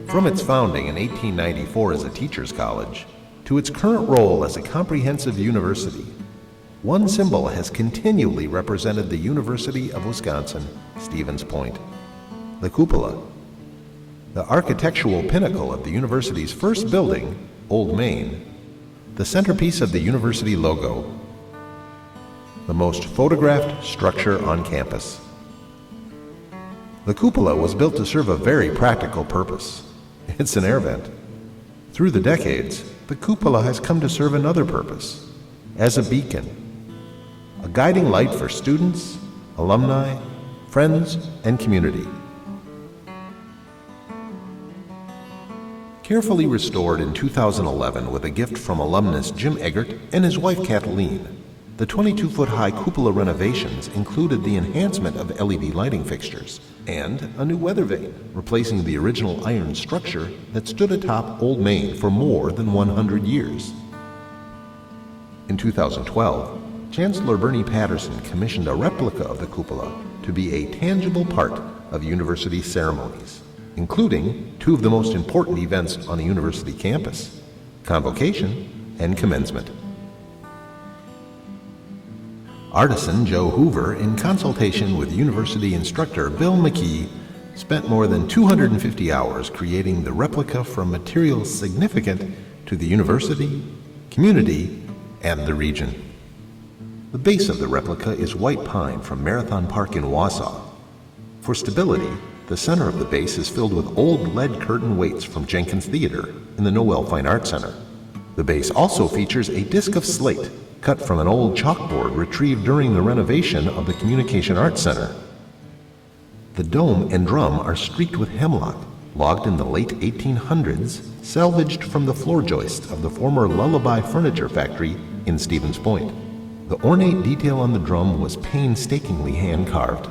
Speaker 7: From its founding in 1894 as a teacher's college to its current role as a comprehensive university, one symbol has continually represented the University of Wisconsin, Stevens Point: the cupola. The architectural pinnacle of the university's first building, Old Main, the centerpiece of the university logo, the most photographed structure on campus. The cupola was built to serve a very practical purpose. It's an air vent. Through the decades, the cupola has come to serve another purpose, as a beacon, a guiding light for students, alumni, friends, and community. Carefully restored in 2011 with a gift from alumnus Jim Eggert and his wife Kathleen, the 22-foot-high cupola renovations included the enhancement of LED lighting fixtures and a new weather vane, replacing the original iron structure that stood atop Old Main for more than 100 years. In 2012, Chancellor Bernie Patterson commissioned a replica of the cupola to be a tangible part of university ceremonies, including two of the most important events on a university campus: convocation and commencement. Artisan Joe Hoover, in consultation with university instructor Bill McKee, spent more than 250 hours creating the replica from materials significant to the university, community, and the region. The base of the replica is white pine from Marathon Park in Wausau. For stability, the center of the base is filled with old lead curtain weights from Jenkins Theater in the Noel Fine Arts Center. The base also features a disc of slate cut from an old chalkboard retrieved during the renovation of the Communication Arts Center. The dome and drum are streaked with hemlock, logged in the late 1800s, salvaged from the floor joists of the former Lullaby Furniture Factory in Stevens Point. The ornate detail on the drum was painstakingly hand-carved.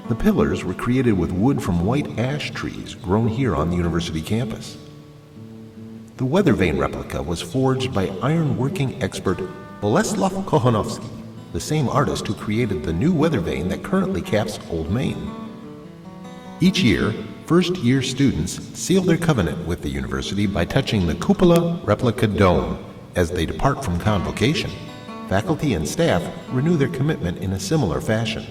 Speaker 7: The pillars were created with wood from white ash trees grown here on the university campus. The weather vane replica was forged by iron-working expert Boleslav Kochanovsky, the same artist who created the new weather vane that currently caps Old Main. Each year, first-year students seal their covenant with the university by touching the cupola replica dome. As they depart from convocation, faculty and staff renew their commitment in a similar fashion.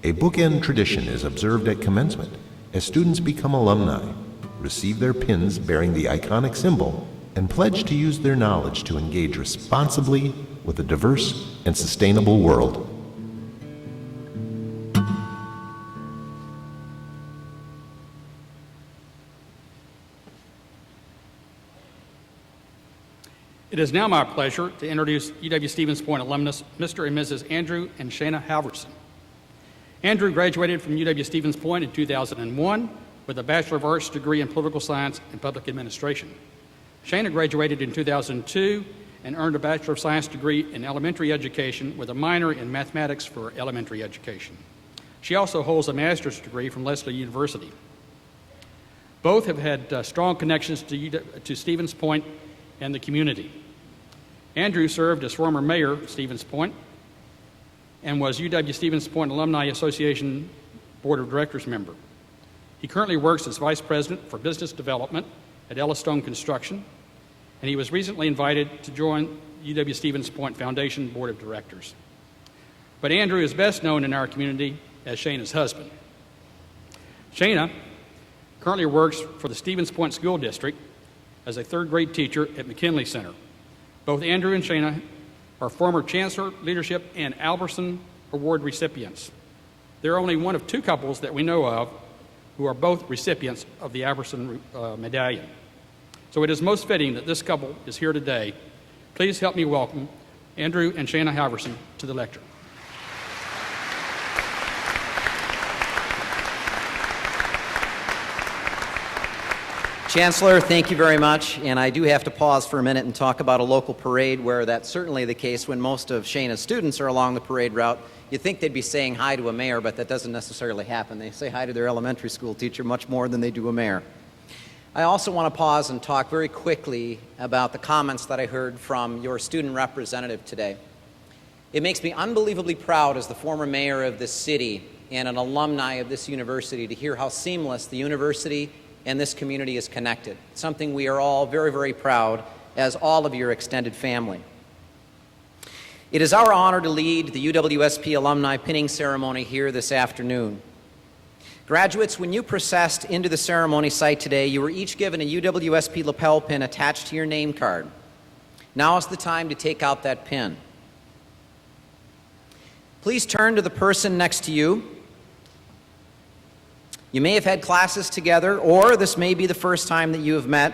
Speaker 7: A bookend tradition is observed at commencement as students become alumni, receive their pins bearing the iconic symbol, and pledge to use their knowledge to engage responsibly with a diverse and sustainable world.
Speaker 2: It is now my pleasure to introduce UW-Stevens Point alumnus, Mr. and Mrs. Andrew and Shana Halverson. Andrew graduated from UW-Stevens Point in 2001 with a Bachelor of Arts degree in Political Science and Public Administration. Shana graduated in 2002 and earned a Bachelor of Science degree in Elementary Education with a minor in Mathematics for Elementary Education. She also holds a master's degree from Lesley University. Both have had strong connections to Stevens Point and the community. Andrew served as former mayor of Stevens Point, and was UW-Stevens Point Alumni Association Board of Directors member. He currently works as Vice President for Business Development at Ellistone Construction, and he was recently invited to join UW-Stevens Point Foundation Board of Directors. But Andrew is best known in our community as Shana's husband. Shana currently works for the Stevens Point School District as a third-grade teacher at McKinley Center. Both Andrew and Shana are former Chancellor Leadership and Albertson Award recipients. They're only one of two couples that we know of who are both recipients of the Albertson Medallion. So it is most fitting that this couple is here today. Please help me welcome Andrew and Shana Halverson to the lecture.
Speaker 8: Chancellor, thank you very much. And I do have to pause for a minute and talk about a local parade where that's certainly the case when most of Shana's students are along the parade route. You'd think they'd be saying hi to a mayor, but that doesn't necessarily happen. They say hi to their elementary school teacher much more than they do a mayor. I also want to pause and talk very quickly about the comments that I heard from your student representative today. It makes me unbelievably proud as the former mayor of this city and an alumni of this university to hear how seamless the university and this community is connected. Something we are all very, very proud as all of your extended family. It is our honor to lead the UWSP alumni pinning ceremony here this afternoon. Graduates, when you processed into the ceremony site today, you were each given a UWSP lapel pin attached to your name card. Now is the time to take out that pin. Please turn to the person next to you. You may have had classes together, or this may be the first time that you have met,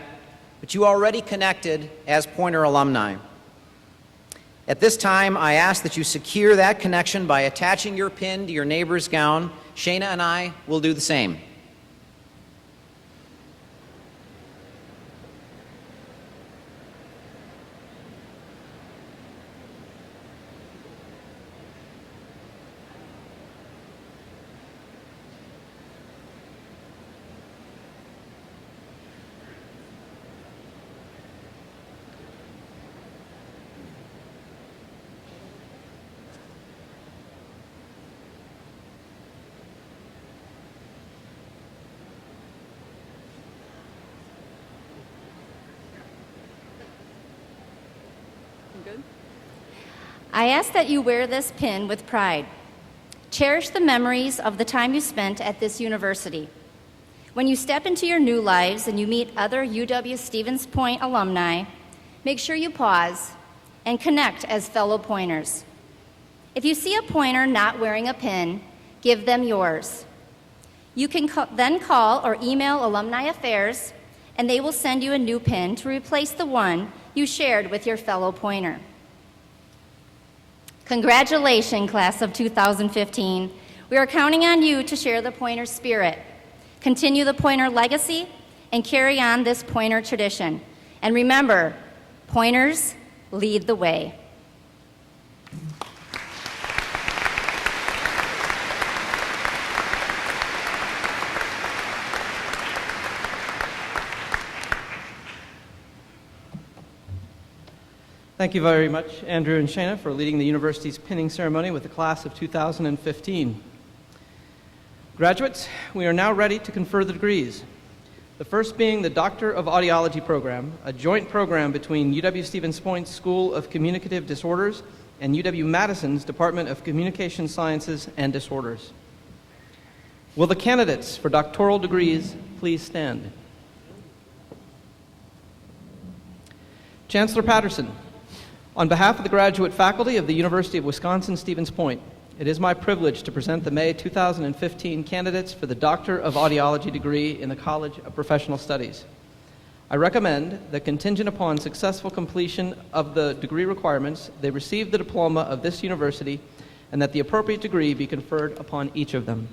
Speaker 8: but you already connected as Poynter alumni. At this time, I ask that you secure that connection by attaching your pin to your neighbor's gown. Shana and I will do the same.
Speaker 9: I ask that you wear this pin with pride. Cherish the memories of the time you spent at this university. When you step into your new lives and you meet other UW-Stevens Point alumni, make sure you pause and connect as fellow Pointers. If you see a Pointer not wearing a pin, give them yours. You can then call or email Alumni Affairs, and they will send you a new pin to replace the one you shared with your fellow Pointer. Congratulations, class of 2015. We are counting on you to share the Pointer spirit, continue the Pointer legacy, and carry on this Pointer tradition. And remember, Pointers lead the way.
Speaker 3: Thank you very much, Andrew and Shana, for leading the university's pinning ceremony with the class of 2015. Graduates, we are now ready to confer the degrees. The first being the Doctor of Audiology program, a joint program between UW-Stevens Point's School of Communicative Disorders and UW-Madison's Department of Communication Sciences and Disorders. Will the candidates for doctoral degrees please stand? Chancellor Patterson, on behalf of the graduate faculty of the University of Wisconsin-Stevens Point, it is my privilege to present the May 2015 candidates for the Doctor of Audiology degree in the College of Professional Studies. I recommend that contingent upon successful completion of the degree requirements, they receive the diploma of this university and that the appropriate degree be conferred upon each of them.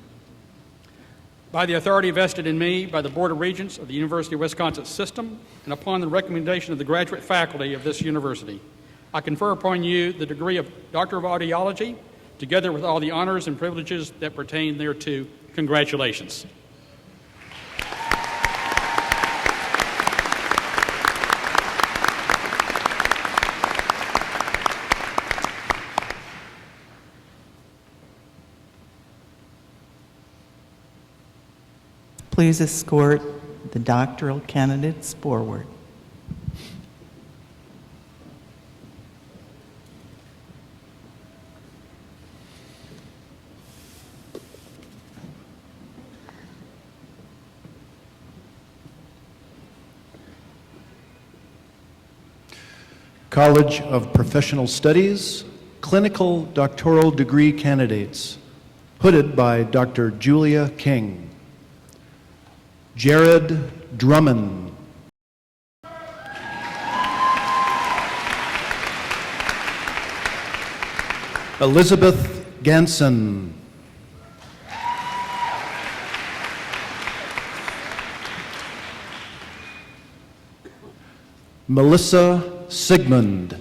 Speaker 2: By the authority vested in me by the Board of Regents of the University of Wisconsin System and upon the recommendation of the graduate faculty of this university, I confer upon you the degree of Doctor of Audiology, together with all the honors and privileges that pertain thereto. Congratulations.
Speaker 1: Please escort the doctoral candidates forward.
Speaker 10: College of Professional Studies, clinical doctoral degree candidates, hooded by Dr. Julia King. Jared Drummond. Elizabeth Ganson. Melissa Sigmund.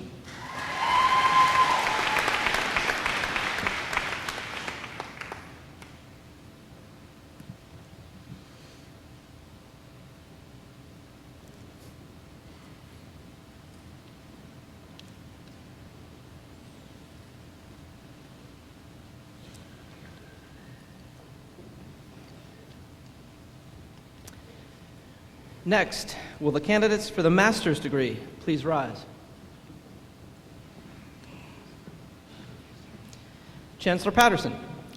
Speaker 3: Next, will the candidates for the master's degree please rise? Chancellor Patterson,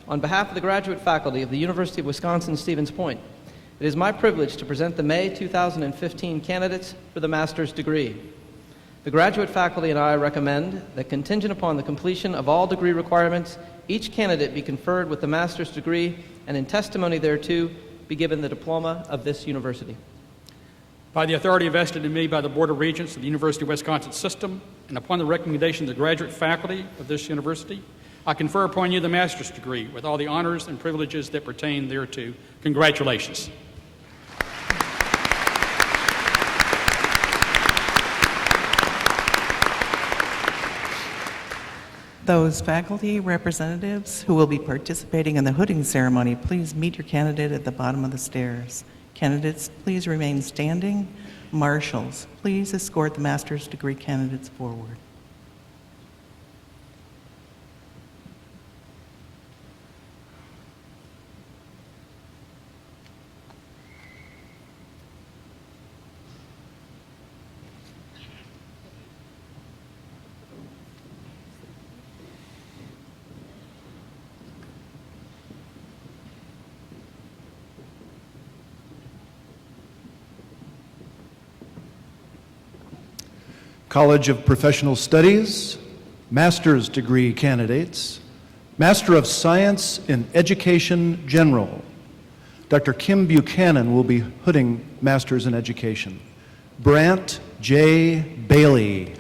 Speaker 3: on behalf of the graduate faculty of the University of Wisconsin-Stevens Point, it is my privilege to present the May 2015 candidates for the master's degree. The graduate faculty and I recommend that, contingent upon the completion of all degree requirements, each candidate be conferred with the master's degree and in testimony thereto be given the diploma of this university.
Speaker 2: By the authority vested in me by the Board of Regents of the University of Wisconsin System, and upon the recommendation of the graduate faculty of this university, I confer upon you the master's degree with all the honors and privileges that pertain thereto. Congratulations.
Speaker 1: Those faculty representatives who will be participating in the hooding ceremony, please meet your candidate at the bottom of the stairs. Candidates, please remain standing. Marshals, please escort the master's degree candidates forward.
Speaker 10: College of Professional Studies, master's degree candidates, Master of Science in Education General. Dr. Kim Buchanan will be hooding Masters in Education. Brant J. Bailey.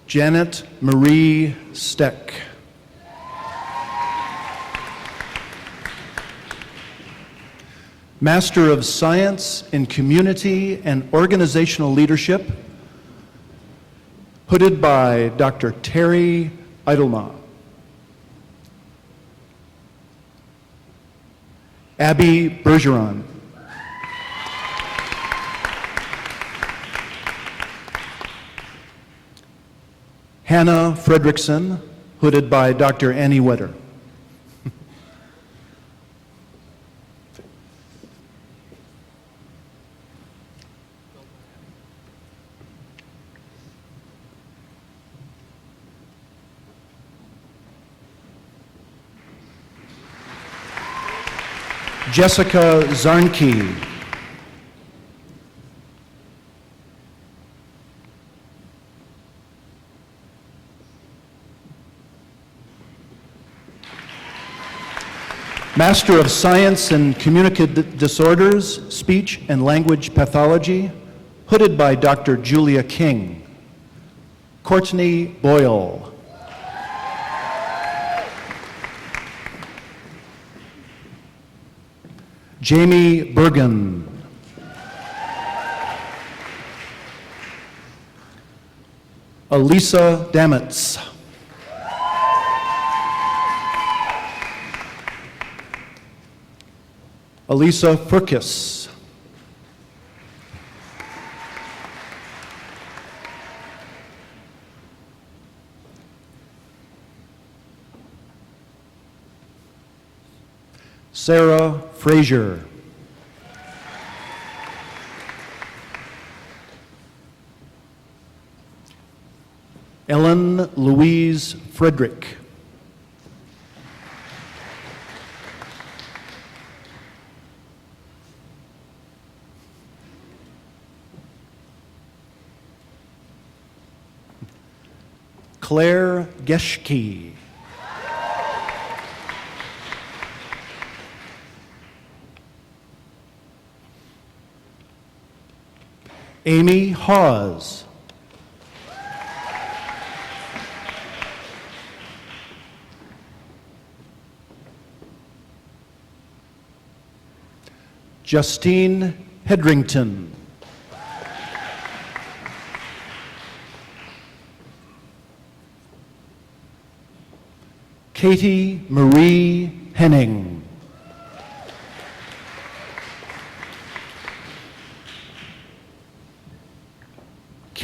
Speaker 10: Janet Marie Steck. Master of Science in Community and Organizational Leadership, hooded by Dr. Terry Eidelma. Abby Bergeron. Hannah Fredrickson, hooded by Dr. Annie Wetter. Jessica Zarnke. Master of Science in Communicative Disorders, Speech and Language Pathology, hooded by Dr. Julia King. Courtney Boyle. Jamie Bergen. Elisa Damitz. Elisa Furkis. Sarah Frazier. Ellen Louise Frederick. Claire Geschke. Amy Hawes. Justine Hedrington. Katie Marie Henning.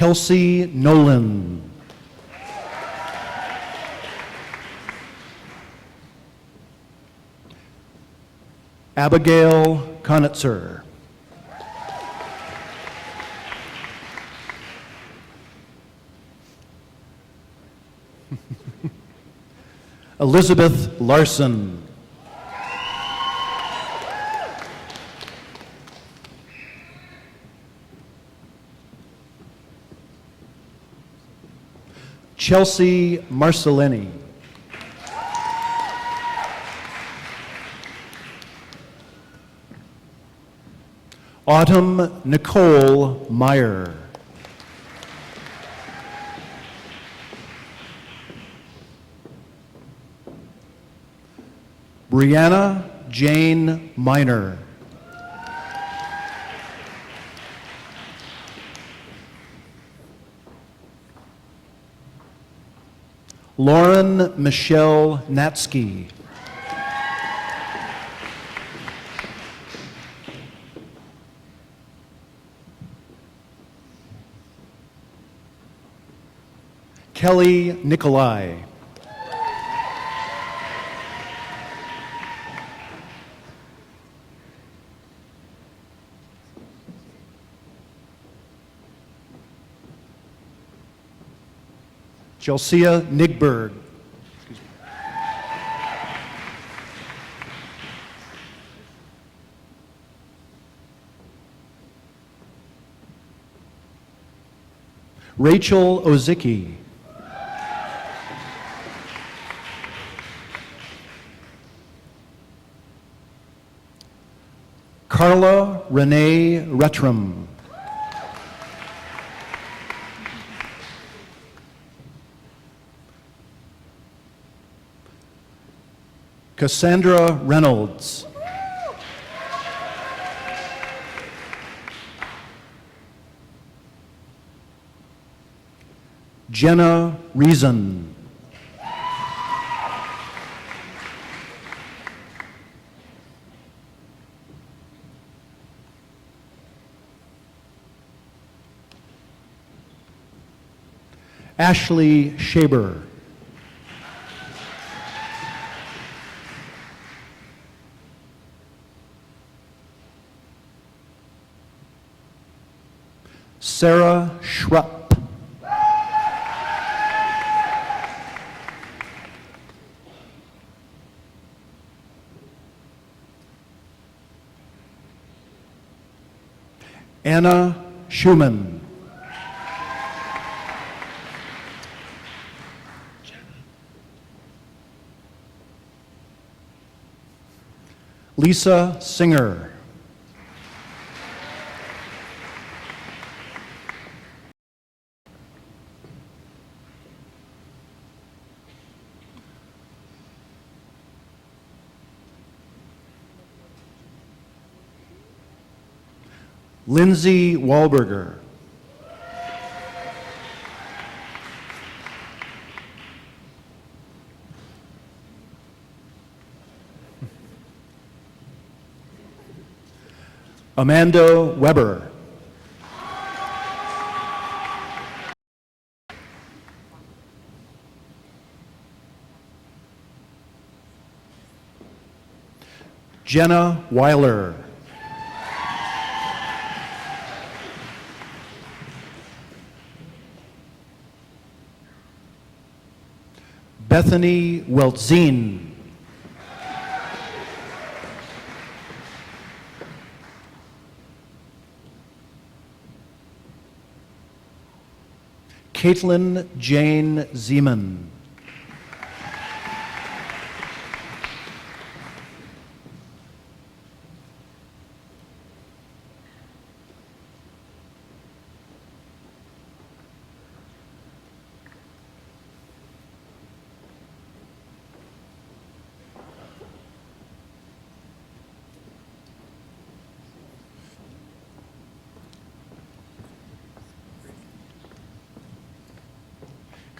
Speaker 10: Kelsey Nolan. Abigail Konitzer. Elizabeth Larson. Chelsea Marcellini. Autumn Nicole Meyer. Brianna Jane Miner. Lauren Michelle Natsky. Kelly Nikolai. Jelsia Nigberg. Rachel Ozicki. Carla Renee Rettram. Cassandra Reynolds. Jenna Reason. Ashley Shaber. Sarah Schrupp. Anna Schumann. Lisa Singer. Lindsay Wahlberger. Amanda Weber. Jenna Weiler. Bethany Weltzine. Caitlin Jane Zeman.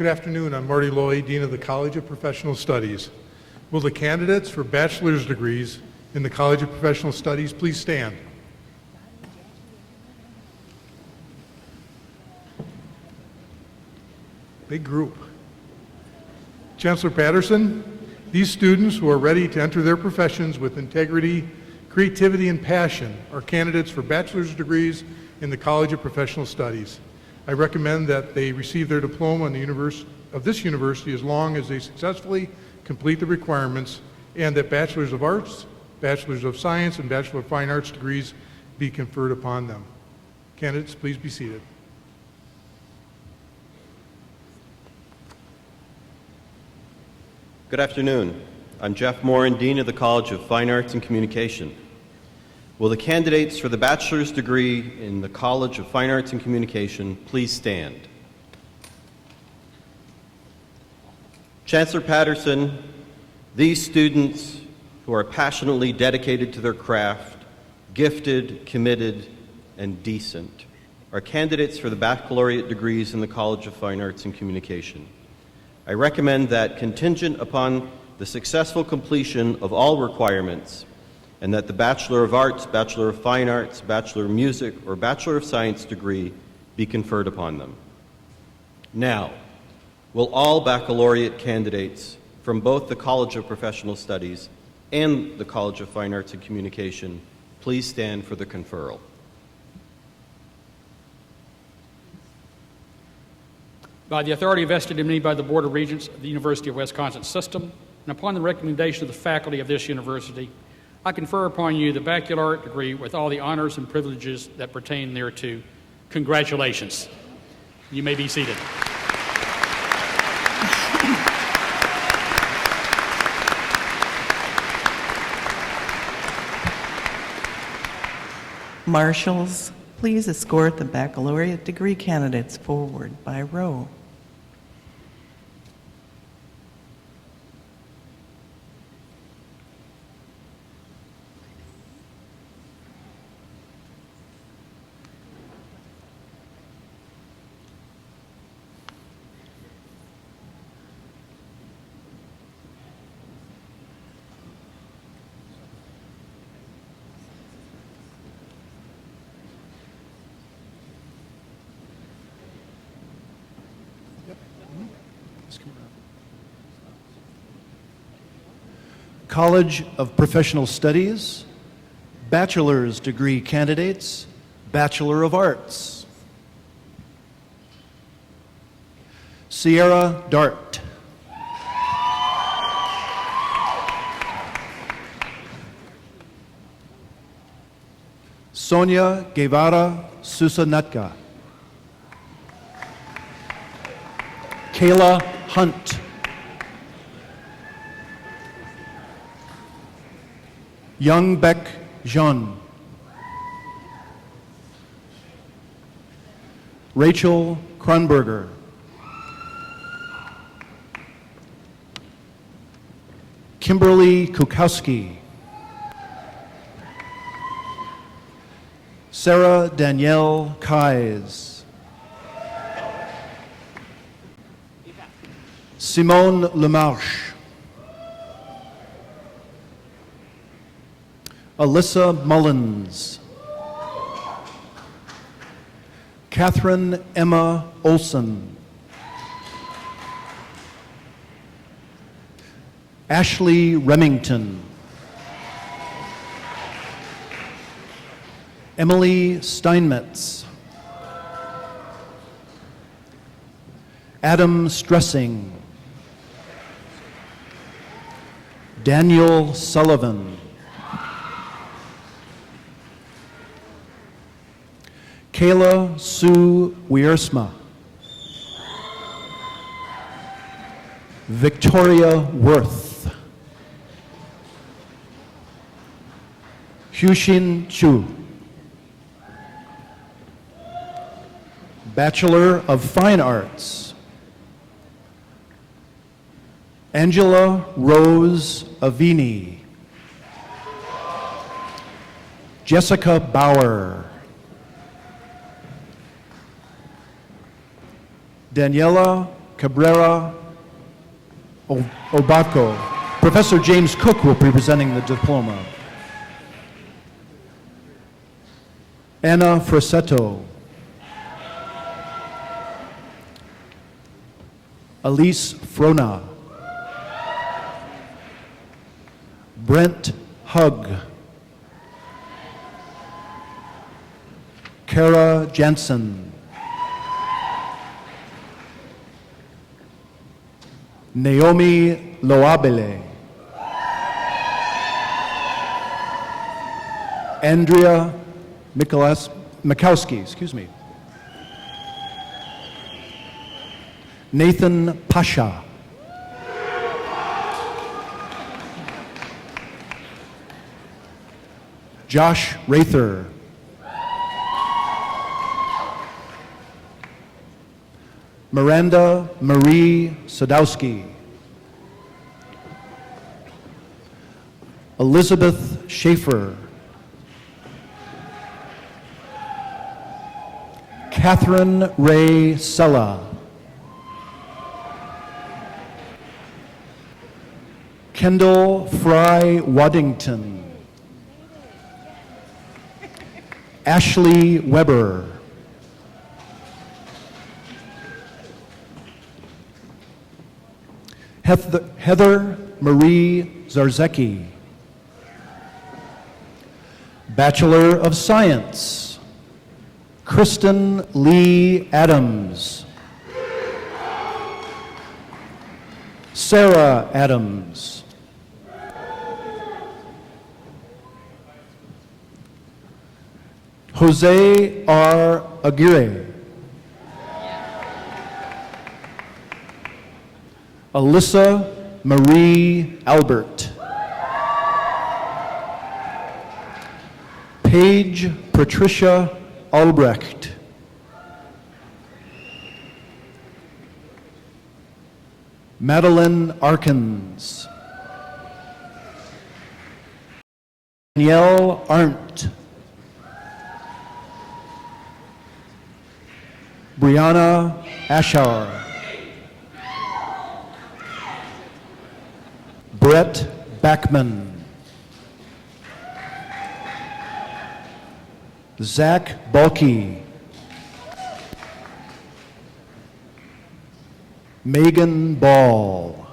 Speaker 11: Good afternoon. I'm Marty Loy, Dean of the College of Professional Studies. Will the candidates for bachelor's degrees in the College of Professional Studies please stand? Big group. Chancellor Patterson, these students who are ready to enter their professions with integrity, creativity, and passion are candidates for bachelor's degrees in the College of Professional Studies. I recommend that they receive their diploma of this university as long as they successfully complete the requirements, and that Bachelor's of Arts, Bachelor's of Science, and Bachelor of Fine Arts degrees be conferred upon them. Candidates, please be seated.
Speaker 12: Good afternoon. I'm Jeff Morin, Dean of the College of Fine Arts and Communication. Will the candidates for the bachelor's degree in the College of Fine Arts and Communication please stand? Chancellor Patterson, these students who are passionately dedicated to their craft, gifted, committed, and decent, are candidates for the baccalaureate degrees in the College of Fine Arts and Communication. I recommend that, contingent upon the successful completion of all requirements, and that the Bachelor of Arts, Bachelor of Fine Arts, Bachelor of Music, or Bachelor of Science degree be conferred upon them. Now, will all baccalaureate candidates from both the College of Professional Studies and the College of Fine Arts and Communication please stand for the conferral?
Speaker 2: By the authority vested in me by the Board of Regents of the University of Wisconsin System, and upon the recommendation of the faculty of this university, I confer upon you the baccalaureate degree with all the honors and privileges that pertain thereto. Congratulations. You may be seated.
Speaker 1: Marshals, please escort the baccalaureate degree candidates forward by row.
Speaker 10: College of Professional Studies, bachelor's degree candidates, Bachelor of Arts. Sierra Dart. Sonia Guevara Susanatka. Kayla Hunt. Young Beck Jean. Rachel Kronberger. Kimberly Kukowski. Sarah Danielle Kais. Simone Lemarche. Alyssa Mullins. Catherine Emma Olson. Ashley Remington. Emily Steinmetz. Adam Stressing. Daniel Sullivan. Kayla Sue Wiersma. Victoria Worth. Hyushin Chu. Bachelor of Fine Arts. Angela Rose Avini. Jessica Bauer. Daniela Cabrera Obaco. Professor James Cook will be presenting the diploma. Anna Frassetto. Elise Frona. Brent Hugg. Kara Jansen. Naomi Loabele. Andrea Mikowski, excuse me. Nathan Pasha. Josh Rather. Miranda Marie Sadowski. Elizabeth Schaefer. Catherine Ray Sella. Kendall Fry Waddington. Ashley Weber. Heather Marie Zarzecki. Bachelor of Science, Kristen Lee Adams. Sarah Adams. Jose R. Aguirre. Alyssa Marie Albert. Paige Patricia Albrecht. Madeline Arkins. Danielle Arndt. Brianna Ashar. Brett Backman. Zach Balke. Megan Ball.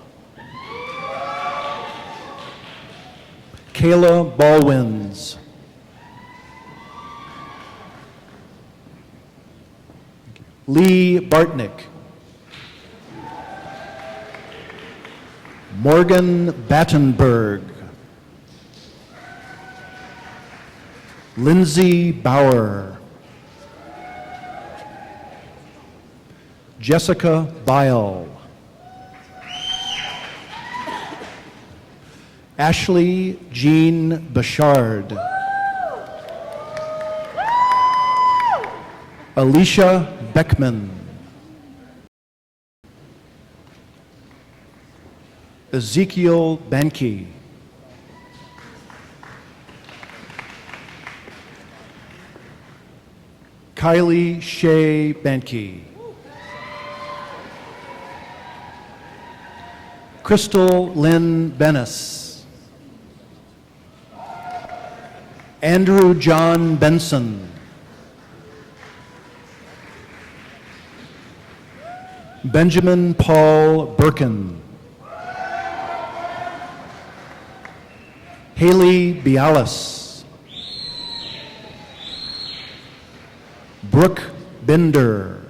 Speaker 10: Kayla Ballwins. Lee Bartnick. Morgan Battenberg. Lindsay Bauer. Jessica Bile. Ashley Jean Bouchard. Alicia Beckman. Ezekiel Banke. Kylie Shea Banke. Crystal Lynn Bennis. Andrew John Benson. Benjamin Paul Birkin. Haley Bialis. Brooke Bender.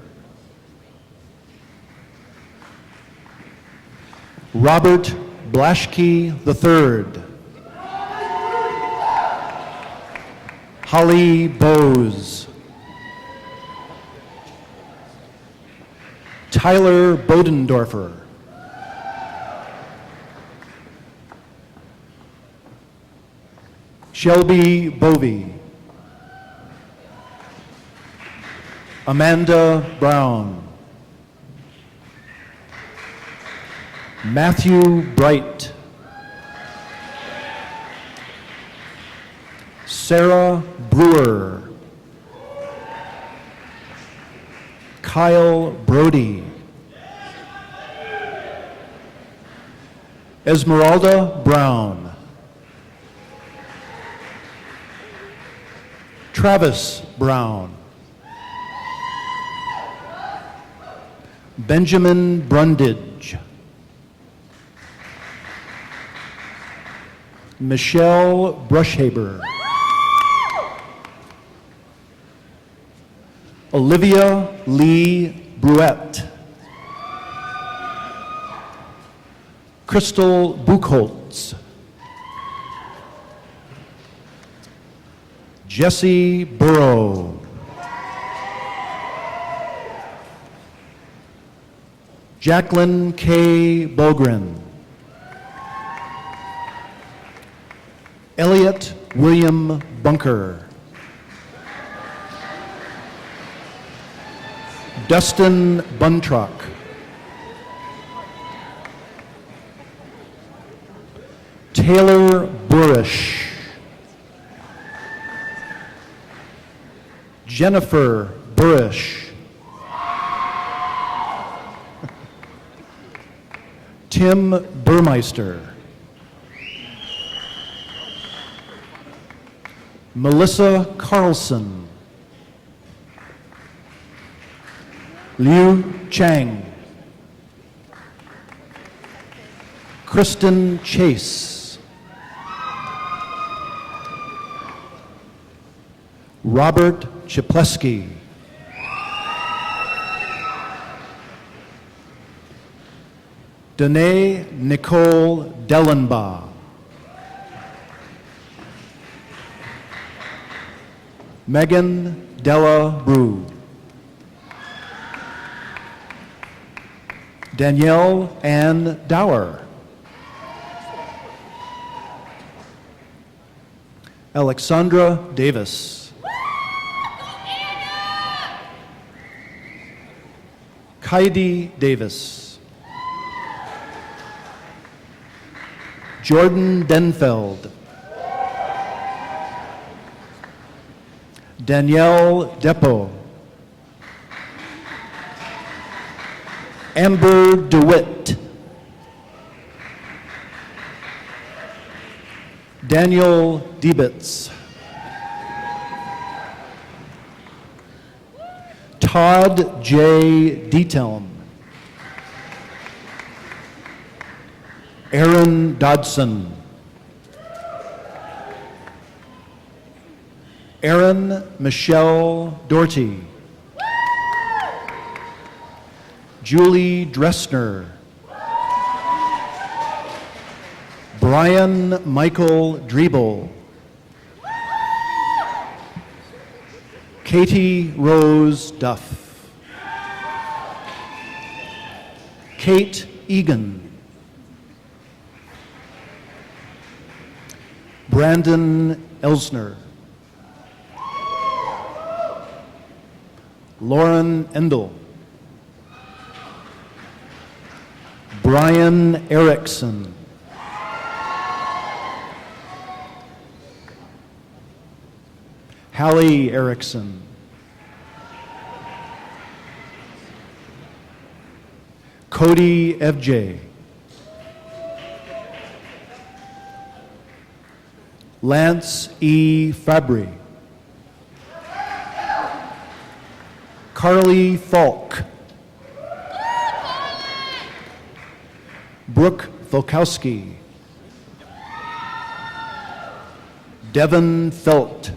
Speaker 10: Robert Blaschke III. Holly Bowes. Tyler Bodendorfer. Shelby Bovey. Amanda Brown. Matthew Bright. Sarah Brewer. Kyle Brody. Esmeralda Brown. Travis Brown. Benjamin Brundage. Michelle Brushhaber. Olivia Lee Bruette. Crystal Buchholz. Jesse Burrow. Jacqueline K. Bogren. Elliot William Bunker. Dustin Buntrock. Taylor Burish. Jennifer Burish. Tim Burmeister. Melissa Carlson. Liu Chang. Kristen Chase. Robert Chipleski. Danae Nicole Dellenbaugh. Megan Della Brew. Danielle Ann Dower. Alexandra Davis. Kaidi Davis. Jordan Denfeld. Danielle Depot. Amber DeWitt. Daniel Diebitz. Todd J. Detelm. Aaron Dodson. Erin Michelle Doherty. Julie Dressner. Brian Michael Driebel. Katie Rose Duff. Kate Egan. Brandon Elsner. Lauren Endel. Brian Erickson. Hallie Erickson. Cody FJ. Lance E. Fabry. Carly Falk. Brooke Volkowski. Devin Felt.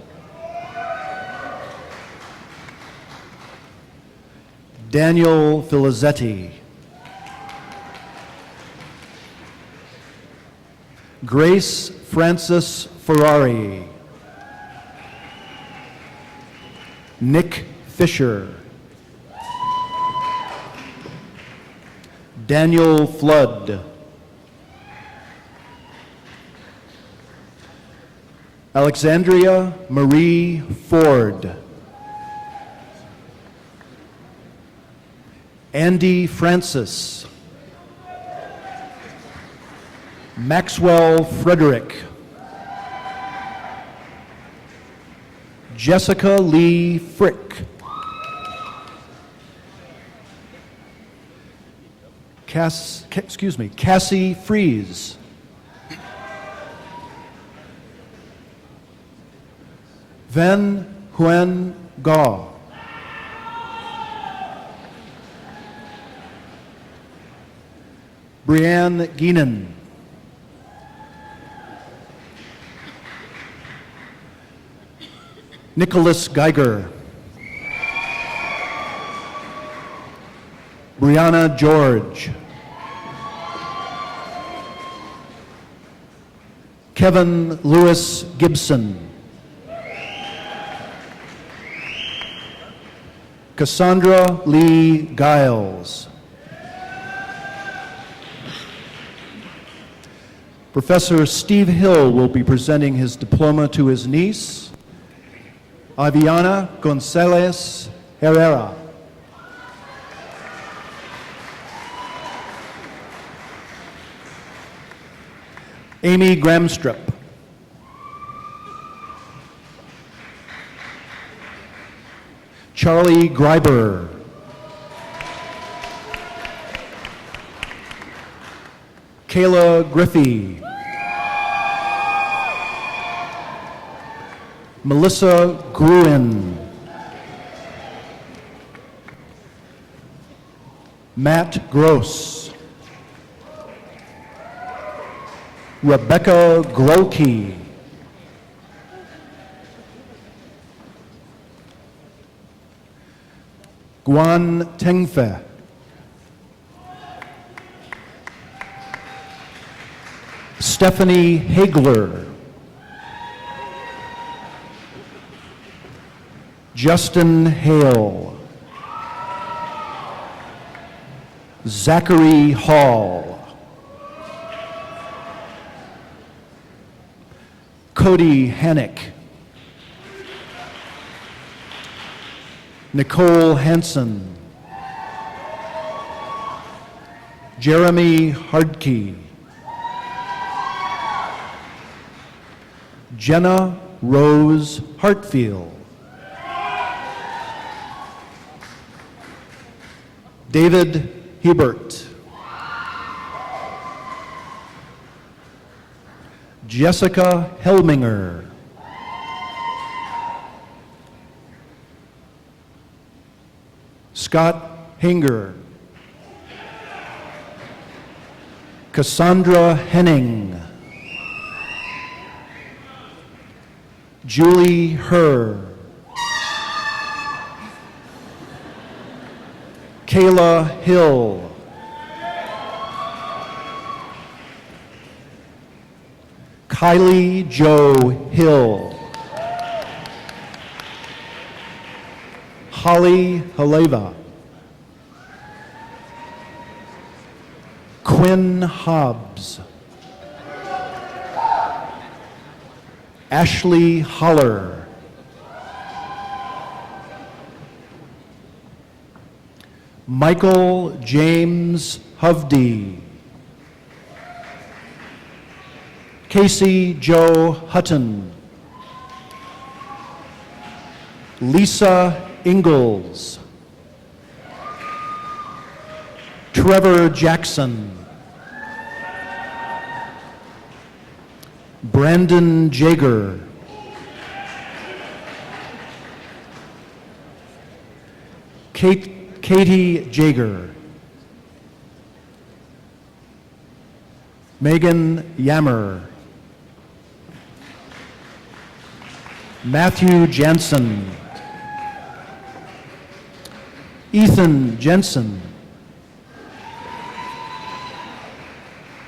Speaker 10: Daniel Filizetti. Grace Francis Ferrari. Nick Fisher. Daniel Flood. Alexandria Marie Ford. Andy Francis. Maxwell Frederick. Jessica Lee Frick. Cassie Fries. Ven Huen Gaw. Brianne Geenan. Nicholas Geiger. Brianna George. Kevin Lewis Gibson. Cassandra Lee Giles. Professor Steve Hill will be presenting his diploma to his niece, Aviana Gonzalez Herrera. Amy Gramstrup. Charlie Greiber. Kayla Griffey. Melissa Gruen. Matt Gross. Rebecca Grolke. Guan Tengfe. Stephanie Hagler. Justin Hale. Zachary Hall. Cody Hannick. Nicole Hansen. Jeremy Hardkey. Jenna Rose Hartfield. David Hebert. Jessica Helminger. Scott Hinger. Cassandra Henning. Julie Herr. Kayla Hill. Kylie Jo Hill. Holly Haleva. Quinn Hobbs. Ashley Holler. Michael James Hovde. Casey Joe Hutton. Lisa Ingalls. Trevor Jackson. Brandon Jager. Katie Jager. Megan Yammer. Matthew Jansen. Ethan Jensen.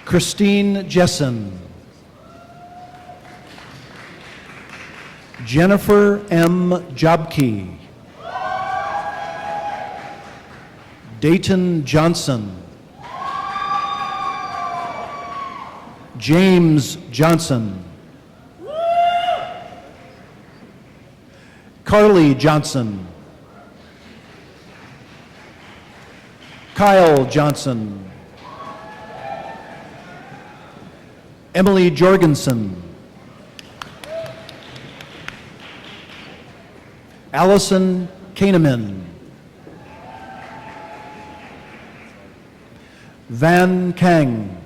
Speaker 10: Christine Jessen. Jennifer M. Jobkey. Dayton Johnson. James Johnson. Carly Johnson. Kyle Johnson. Emily Jorgensen. Allison Kahneman. Van Kang.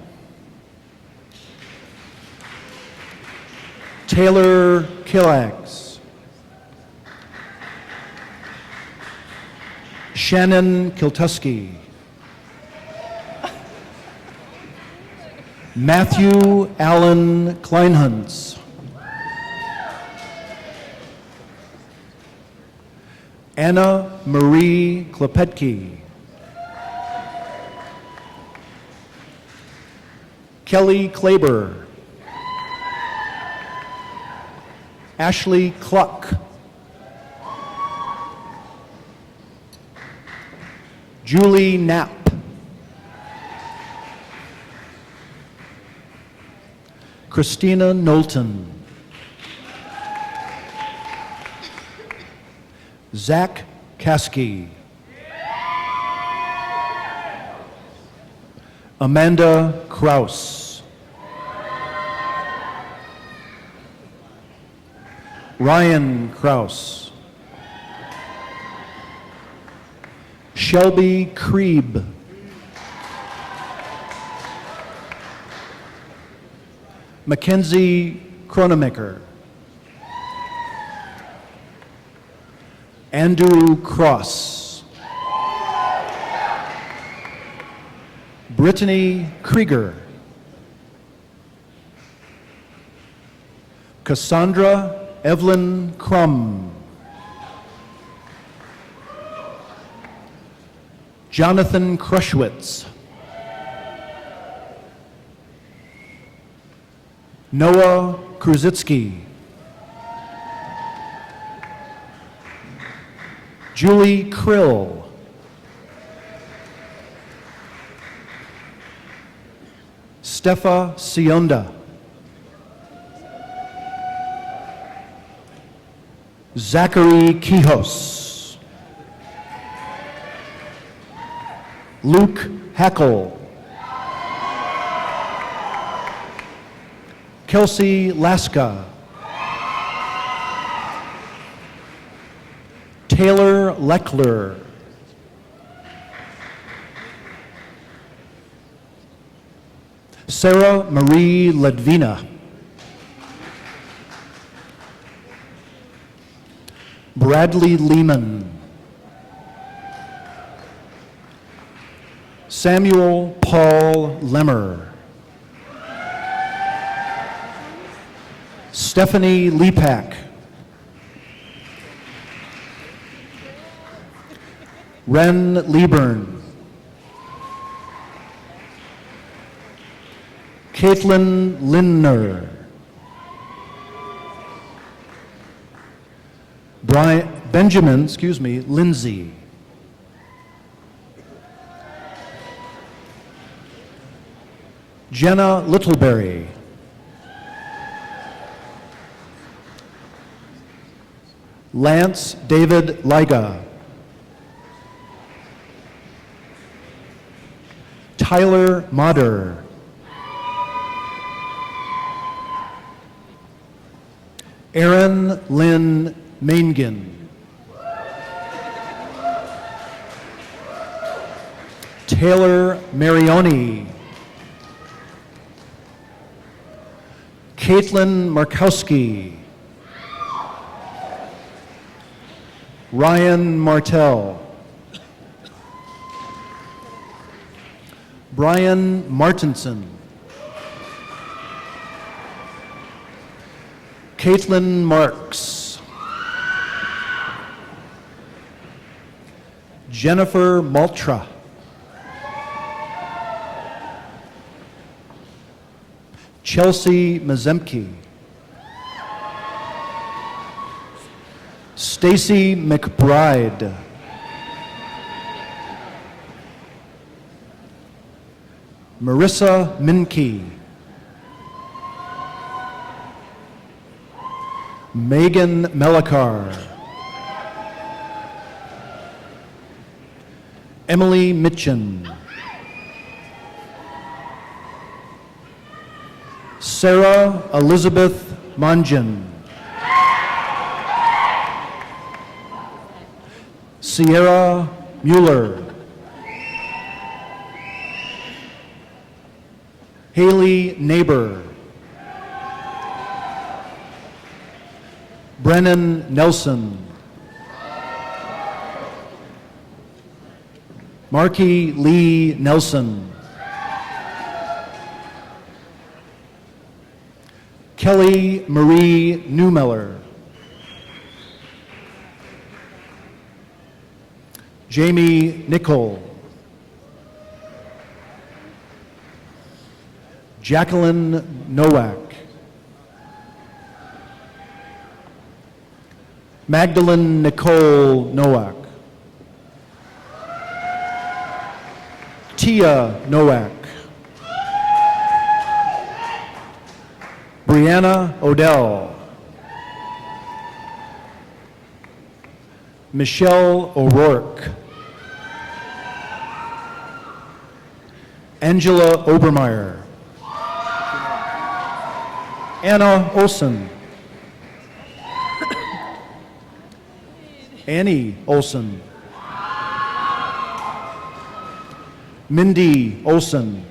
Speaker 10: Taylor Killax. Shannon Kiltusky. Matthew Allen Kleinhunts. Anna Marie Klepetke. Kelly Klaber. Ashley Cluck. Julie Knapp. Christina Knowlton. Zach Caskey. Amanda Kraus. Ryan Kraus. Shelby Krieb. Mackenzie Cronemaker. Andrew Cross. Brittany Krieger. Cassandra Evelyn Crum. Jonathan Krushwitz. Noah Kruzitsky. Julie Krill. Stefa Sionda. Zachary Quijos. Luke Hackle. Kelsey Laska. Taylor Leckler. Sarah Marie Ledvina. Bradley Lehman. Samuel Paul Lemmer. Stephanie Lepak. Ren Lieburn. Caitlin Lindner. Benjamin Lindsay. Jenna Littleberry. Lance David Liga. Tyler Motter. Erin Lynn Mangan. Taylor Marioni. Caitlin Markowski. Ryan Martell. Brian Martinson. Caitlin Marks. Jennifer Maltra. Chelsea Mazemke. Stacy McBride. Marissa Minke. Megan Melikar. Emily Mitchin. Sarah Elizabeth Mongen. Sierra Mueller. Haley Neighbor. Brennan Nelson. Marky Lee Nelson. Kelly Marie Newmiller. Jamie Nichol. Jacqueline Nowak. Magdalene Nicole Nowak. Tia Nowak. Brianna Odell. Michelle O'Rourke. Angela Obermeyer. Anna Olson. Annie Olson. Mindy Olson.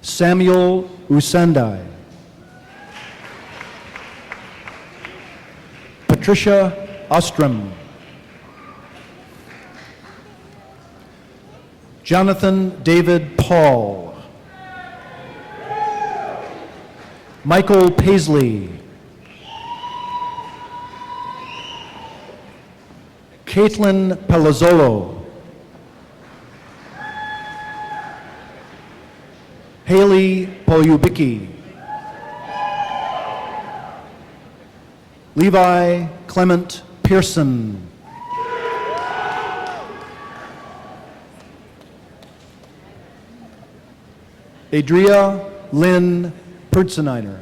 Speaker 10: Samuel Usandai. Patricia Ostrom. Jonathan David Paul. Michael Paisley. Caitlin Palazzolo. Haley Poyubicki. Levi Clement Pearson. Adria Lynn Pertzeniner.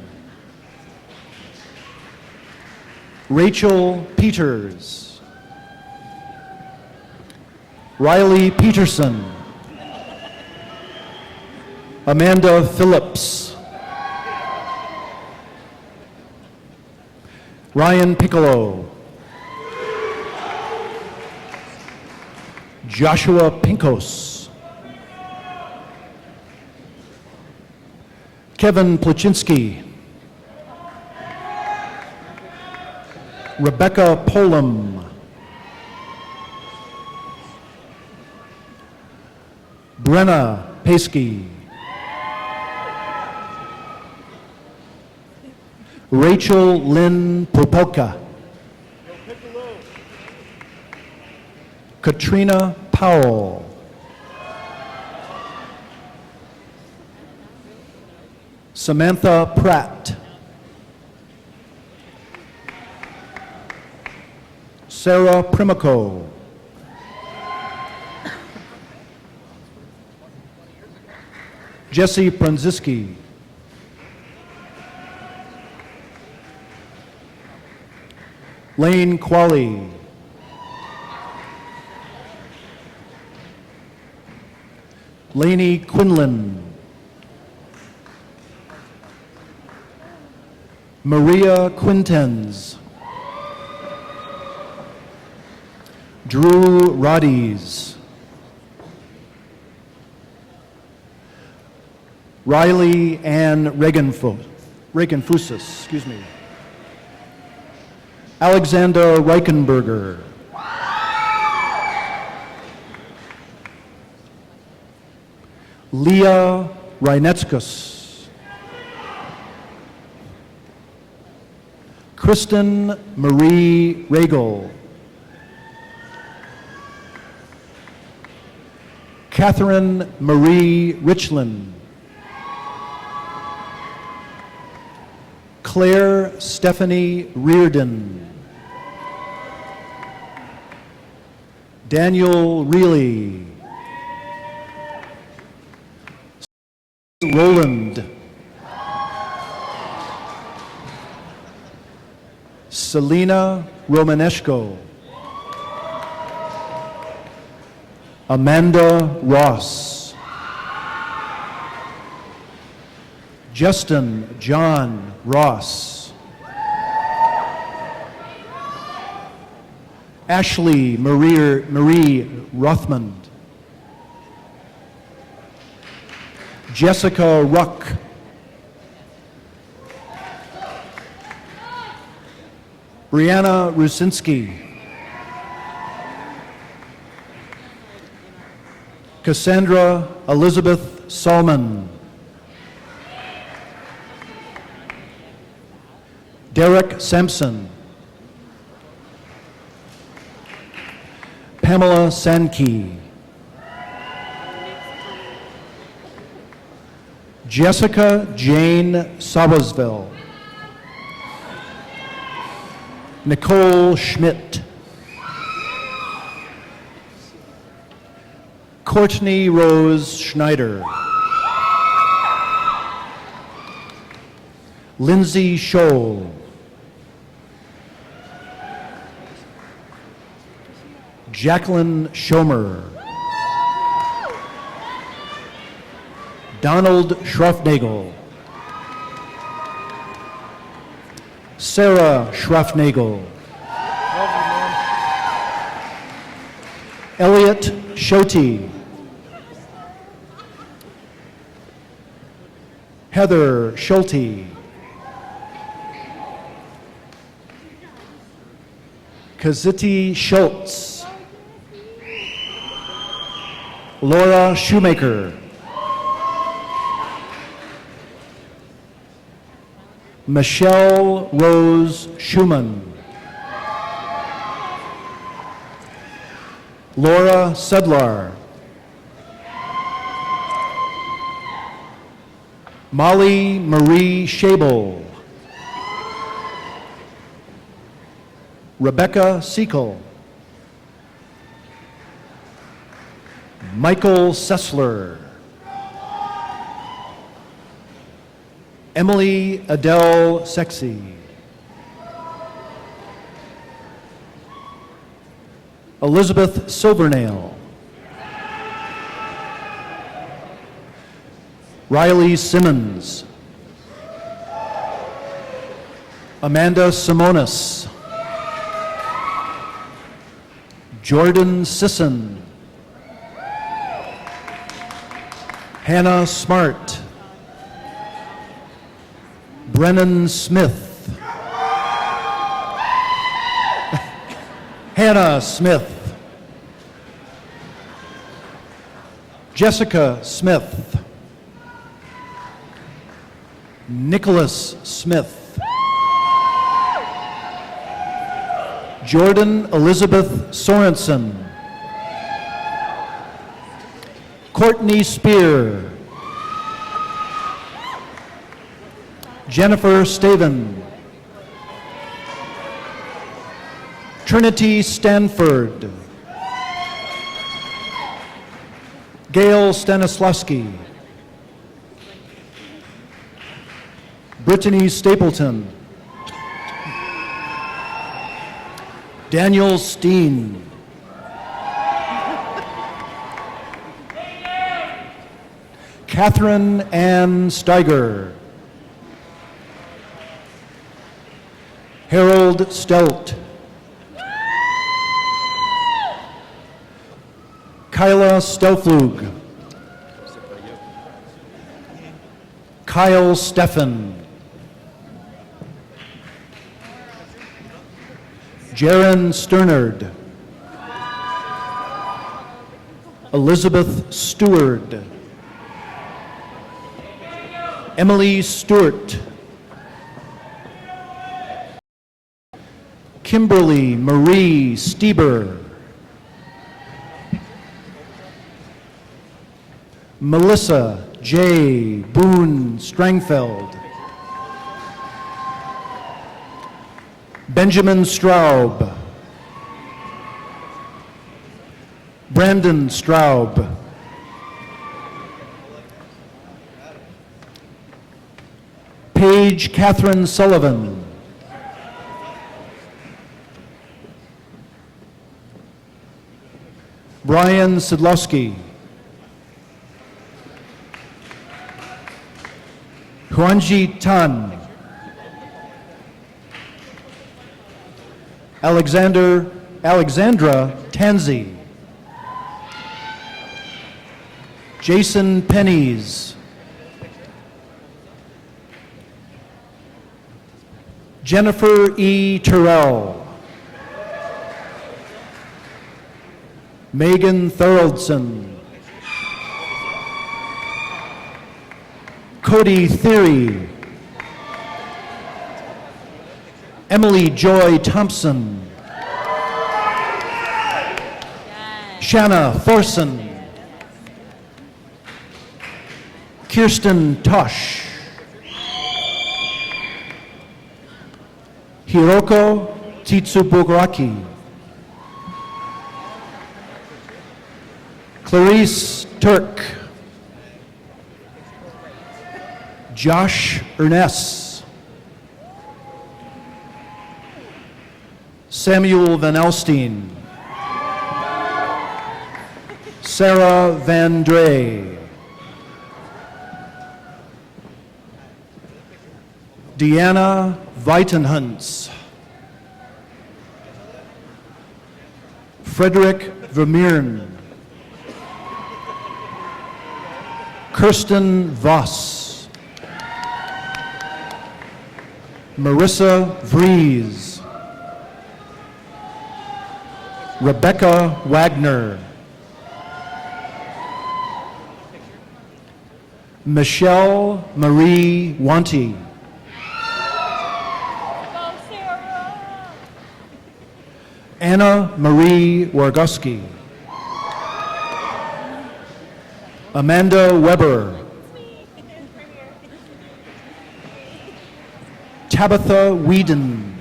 Speaker 10: Rachel Peters. Riley Peterson. Amanda Phillips. Ryan Piccolo. Joshua Pinkos. Kevin Plachinsky. Rebecca Polam. Brenna Paskey. Rachel Lynn Popelka. Katrina Powell. Samantha Pratt. Sarah Primico. Jesse Pronziski. Lane Qualley. Lainey Quinlan. Maria Quintens. Drew Roddies. Riley Ann Regenfusis, excuse me. Alexander Reichenberger. Leah Reinetskus. Kristen Marie Regal. Catherine Marie Richland. Claire Stephanie Reardon. Daniel Reilly. Roland. Selena Romaneshko. Amanda Ross. Justin John Ross. Ashley Marie Rothmund. Jessica Ruck. Brianna Rusinski. Cassandra Elizabeth Salmon. Derek Sampson. Pamela Sankey. Jessica Jane Sabasville. Nicole Schmidt. Courtney Rose Schneider. Lindsay Scholl. Jacqueline Schomer. Donald Schruffnagel. Sarah Schruffnagel. Elliot Schote. Heather Schulte. Kaziti Schultz. Laura Shoemaker. Michelle Rose Schumann. Laura Sedlar. Molly Marie Schabel. Rebecca Siekel. Michael Sessler. Emily Adele Sexy. Elizabeth Silvernail. Riley Simmons. Amanda Simonis. Jordan Sisson. Hannah Smart. Brennan Smith. Hannah Smith. Jessica Smith. Nicholas Smith. Jordan Elizabeth Sorensen. Courtney Spear. Jennifer Staven. Trinity Stanford. Gail Stanislavski. Brittany Stapleton. Daniel Steen. Catherine Ann Steiger. Harold Stelt. Kyla Stelflug. Kyle Steffen. Jaron Sternard. Elizabeth Stewart. Emily Stewart. Kimberly Marie Stieber. Melissa J. Boone Strangfeld. Benjamin Straub. Brandon Straub. Paige Catherine Sullivan. Brian Sidlowski. Huanji Tan. Alexandra Tanzi. Jason Pennies. Jennifer E. Terrell. Megan Thoroldson. Cody Theory. Emily Joy Thompson. Shanna Thorson. Kirsten Tosh. Hiroko Tsuburaki. Clarice Turk. Josh Ernest. Samuel Van Alstine. Sarah Van Dre. Deanna Weitenhunts. Frederick Vermeeren. Kirsten Voss. Marissa Vries. Rebecca Wagner. Michelle Marie Wanty. Anna Marie Wargowski. Amanda Weber. Tabitha Whedon.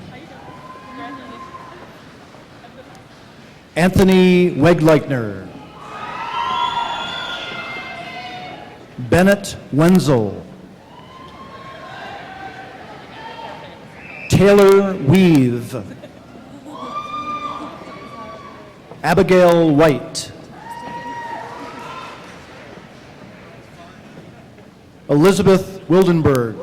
Speaker 10: Anthony Wegleitner. Bennett Wenzel. Taylor Weave. Abigail White. Elizabeth Wildenberg.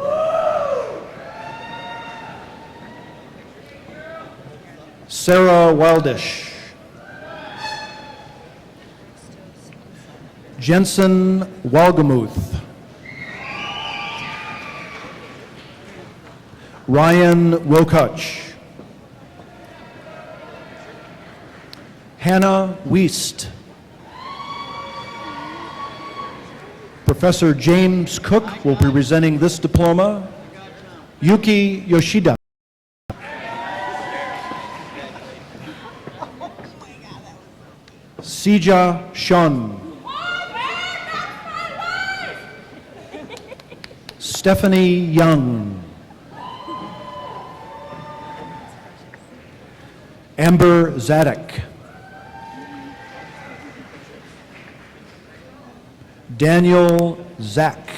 Speaker 10: Sarah Wildish. Jensen Walgemuth. Ryan Wilkuch. Hannah Wiest. Professor James Cook will be presenting this diploma. Yuki Yoshida. Sija Shun. Stephanie Young. Amber Zadek. Daniel Zack.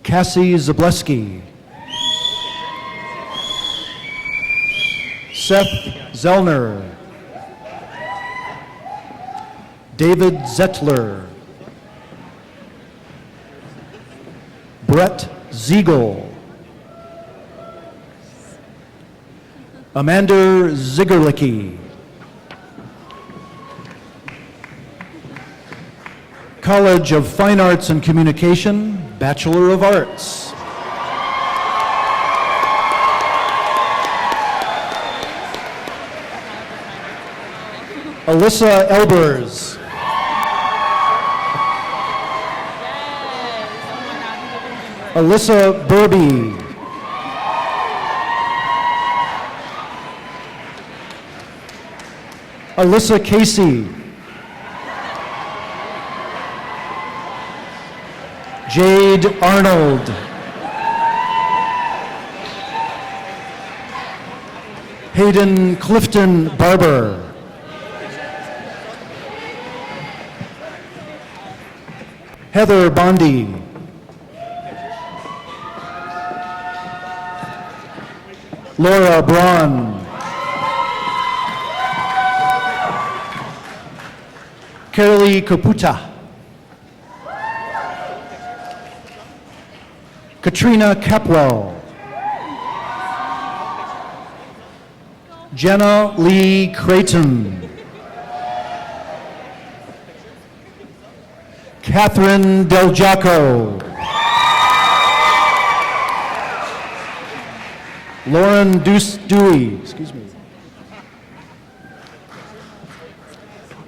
Speaker 10: Cassie Zableski. Seth Zellner. David Zettler. Brett Ziegel. Amanda Zigerlicki. College of Fine Arts and Communication, Bachelor of Arts. Alyssa Elbers. Alyssa Burby. Alyssa Casey. Jade Arnold. Hayden Clifton Barber. Heather Bondi. Laura Braun. Carolee Caputa. Katrina Capwell. Jenna Lee Creighton. Catherine Del Giaco. Lauren Dewey, excuse me.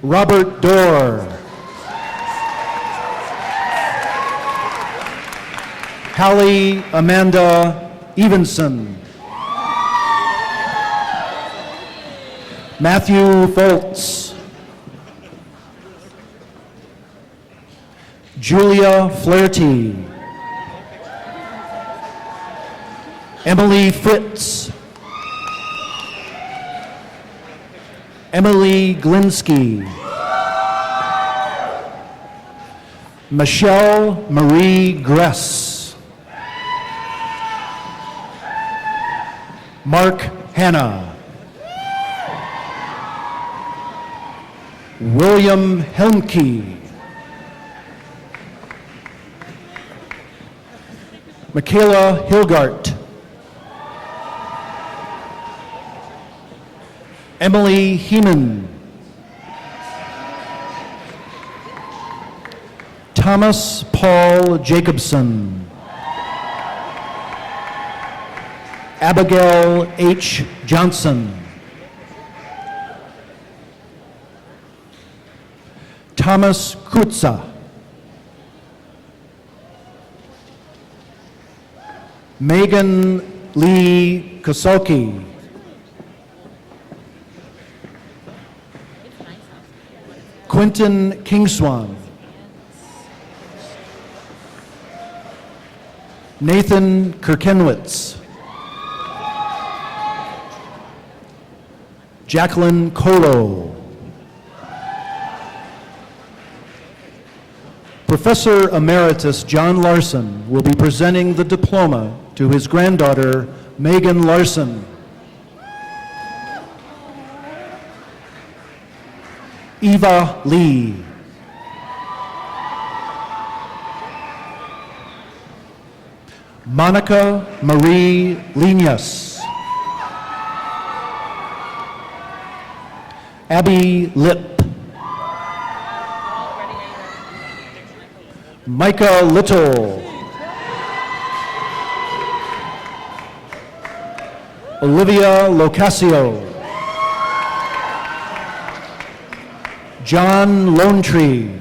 Speaker 10: Robert Dorr. Hallie Amanda Evenson. Matthew Foltz. Julia Flaherty. Emily Fritz. Emily Glinsky. Michelle Marie Gress. Mark Hanna. William Helmke. Michaela Hilgart. Emily Heeman. Thomas Paul Jacobson. Abigail H. Johnson. Thomas Kutza. Megan Lee Kosoki. Quentin Kingswan. Nathan Kirkenwitz. Jacqueline Colo. Professor Emeritus John Larson will be presenting the diploma to his granddaughter, Megan Larson. Eva Lee. Monica Marie Linas. Abby Lip. Micah Little. Olivia Locasio. John Lonetree.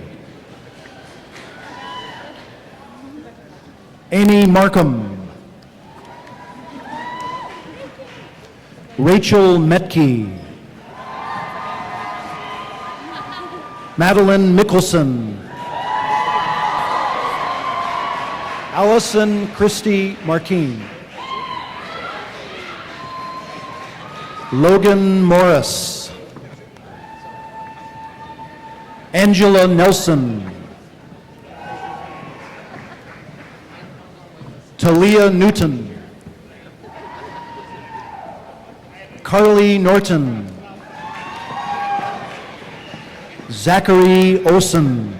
Speaker 10: Amy Markham. Rachel Metke. Madeline Mickelson. Allison Christie Markeen. Logan Morris. Angela Nelson. Talia Newton. Carly Norton. Zachary Olson.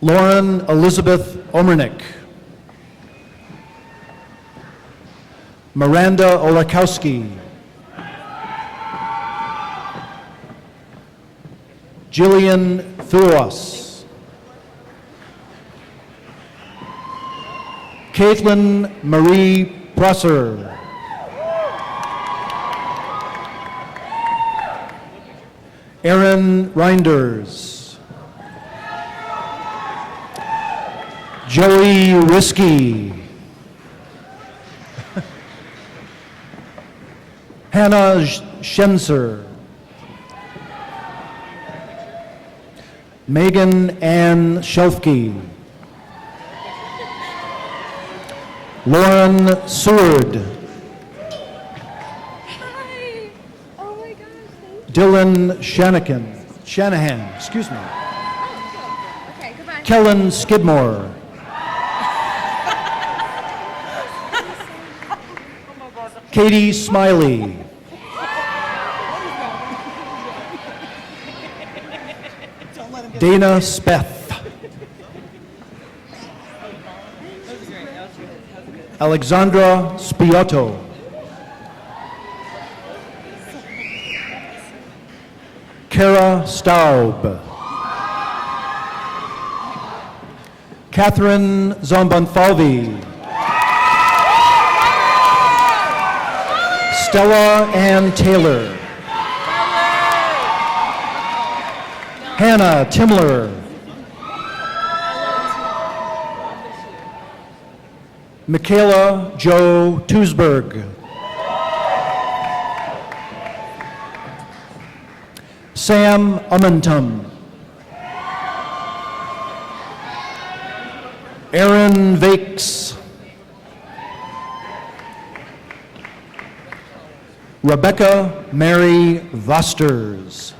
Speaker 10: Lauren Elizabeth Omernick. Miranda Olakowski. Jillian Thuas. Caitlin Marie Prosser. Aaron Reinders. Joey Risky. Hannah Schenzer. Megan Ann Shelfke. Lauren Seward.
Speaker 13: Hi. Oh my gosh.
Speaker 10: Dylan Shanahan, excuse me.
Speaker 13: Okay, goodbye.
Speaker 10: Kellen Skidmore. Katie Smiley. Dana Speth. Alexandra Spiotto. Kara Staub. Catherine Zombanfalvi. Stella Ann Taylor. Hannah Timler. Michaela Jo Tusberg. Sam Umentum. Aaron Vakes. Rebecca Mary Vosters.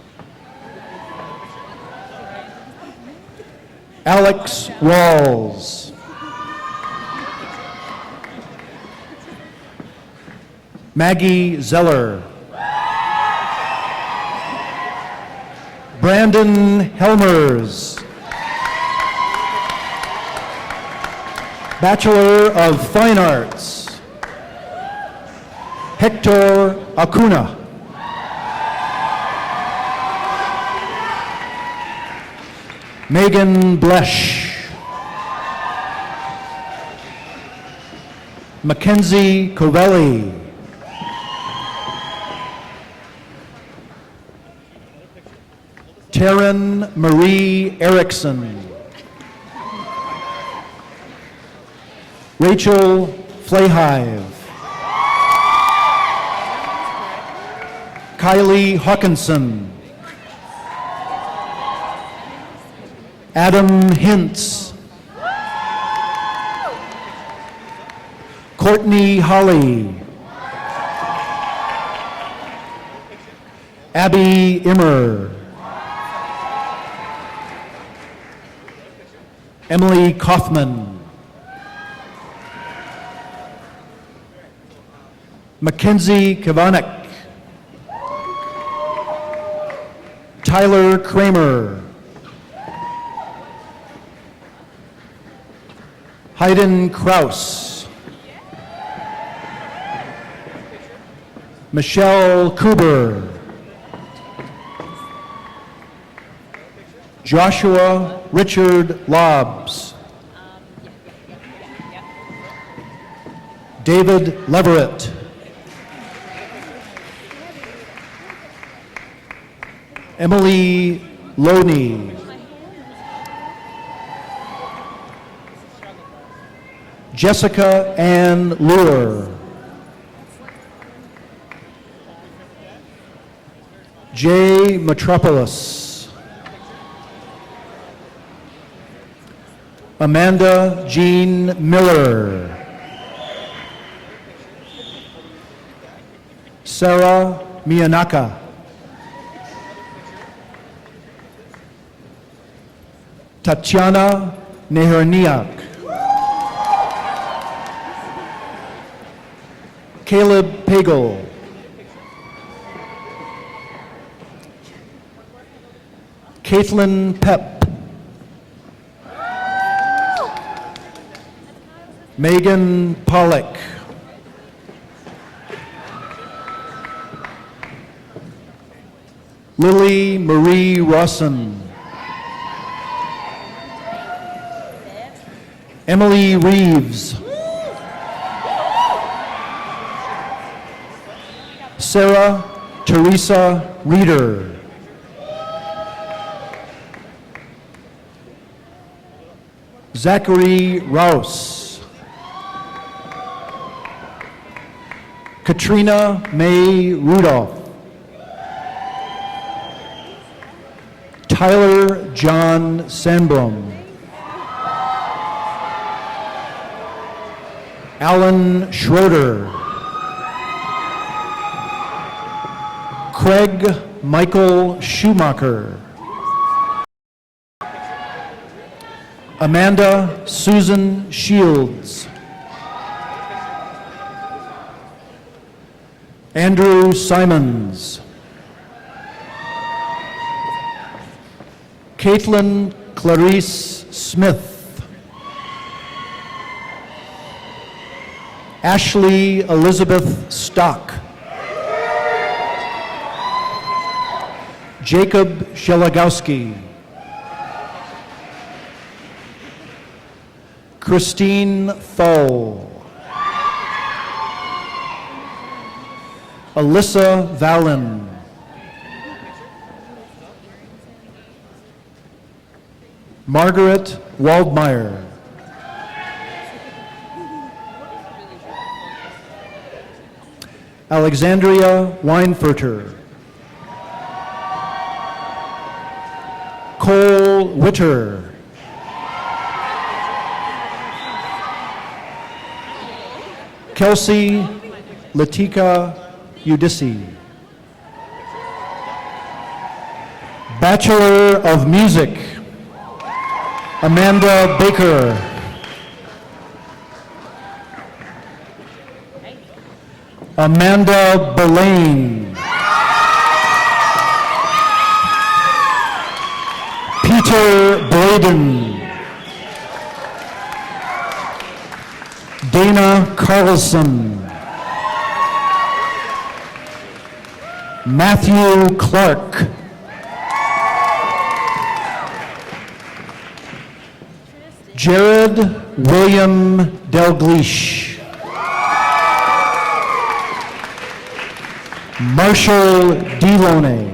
Speaker 10: Alex Walls. Maggie Zeller. Brandon Helmers. Bachelor of Fine Arts. Hector Acuna. Megan Blesh. Mackenzie Covelli. Taryn Marie Erickson. Rachel Flayhive. Kylie Hawkinson. Adam Hintz. Courtney Holly. Abby Immer. Emily Kaufman. Mackenzie Kavanek. Tyler Kramer. Hayden Kraus. Michelle Kuber. Joshua Richard Lobbs. David Leverett. Emily Loney. Jessica Ann Lure. Jay Metropolis. Amanda Jean Miller. Sarah Miyanaka. Tatiana Neherniak. Caleb Pagel. Caitlin Pep. Megan Pollock. Lily Marie Rawson. Emily Reeves. Sarah Teresa Reeder. Zachary Rouse. Katrina May Rudolph. Tyler John Sandbrom. Alan Schroeder. Craig Michael Schumacher. Amanda Susan Shields. Andrew Simons. Caitlin Clarice Smith. Ashley Elizabeth Stock. Jacob Shelagowski. Christine Thole. Alyssa Vallon. Margaret Waldmeyer. Alexandria Weinfurter. Cole Witter. Kelsey Latika Udisi. Bachelor of Music, Amanda Baker. Amanda Belaine. Peter Braden. Dana Carlson. Matthew Clark. Jared William Dalgleish. Marshall Delone.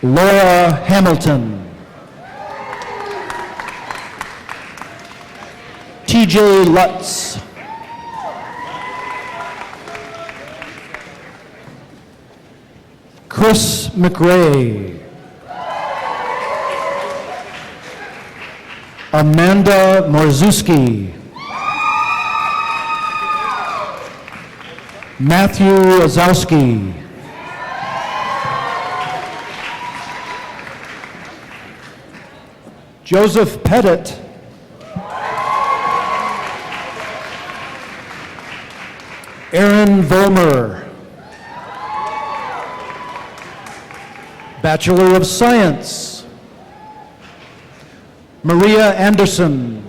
Speaker 10: Laura Hamilton. TJ Lutz. Chris McRae. Amanda Marzuski. Matthew Azowski. Joseph Pettit. Aaron Vollmer. Bachelor of Science. Maria Anderson.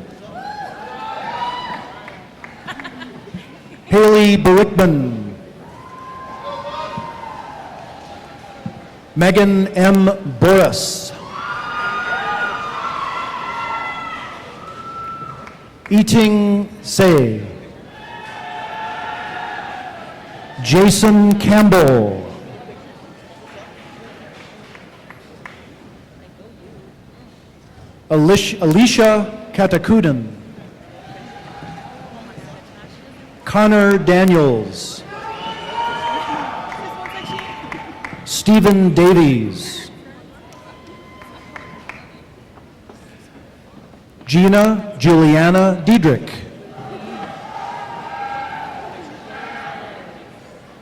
Speaker 10: Haley Berickman. Megan M. Burris. Eating Say. Jason Campbell. Alicia Katakuden. Connor Daniels. Stephen Davies. Gina Juliana Diedrich.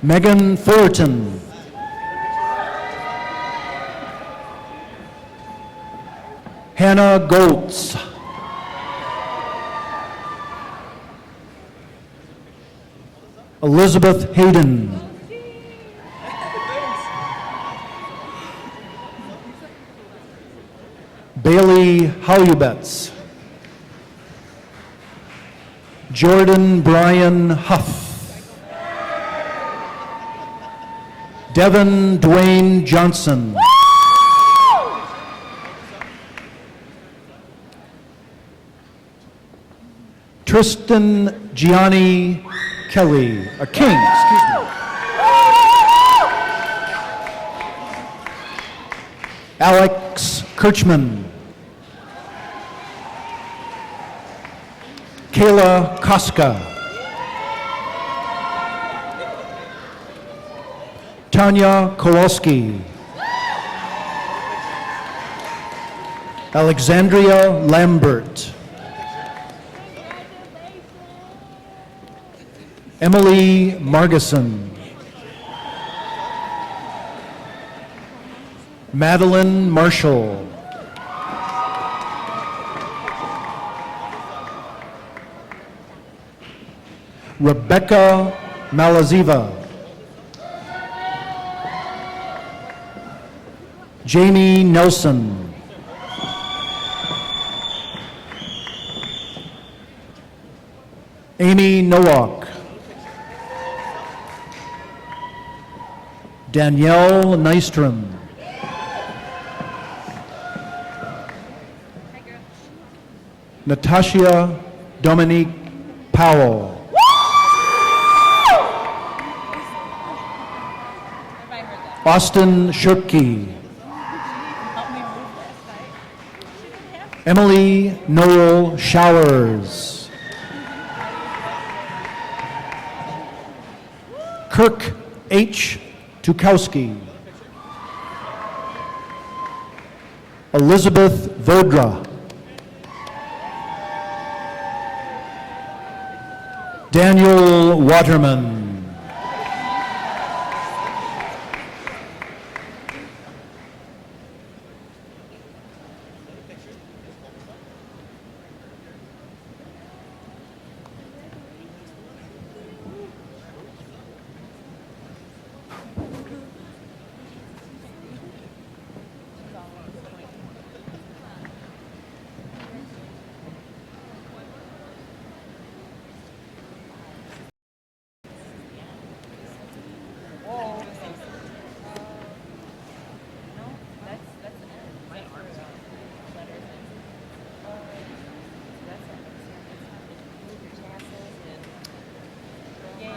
Speaker 10: Megan Fullerton. Hannah Goltz. Elizabeth Hayden. Bailey Hollubetz. Jordan Brian Huff. Devin Dwayne Johnson. Tristan Gianni Kelly, a King, excuse me. Alex Kirchman. Kayla Koska. Tanya Kowalski. Alexandria Lambert. Emily Margison. Madeline Marshall. Rebecca Malaziva. Jamie Nelson. Amy Nowak. Danielle Nystrom. Natasha Dominique Powell. Austin Shirky. Emily Noel Showers. Kirk H. Tukowski. Elizabeth Vodra. Daniel Waterman.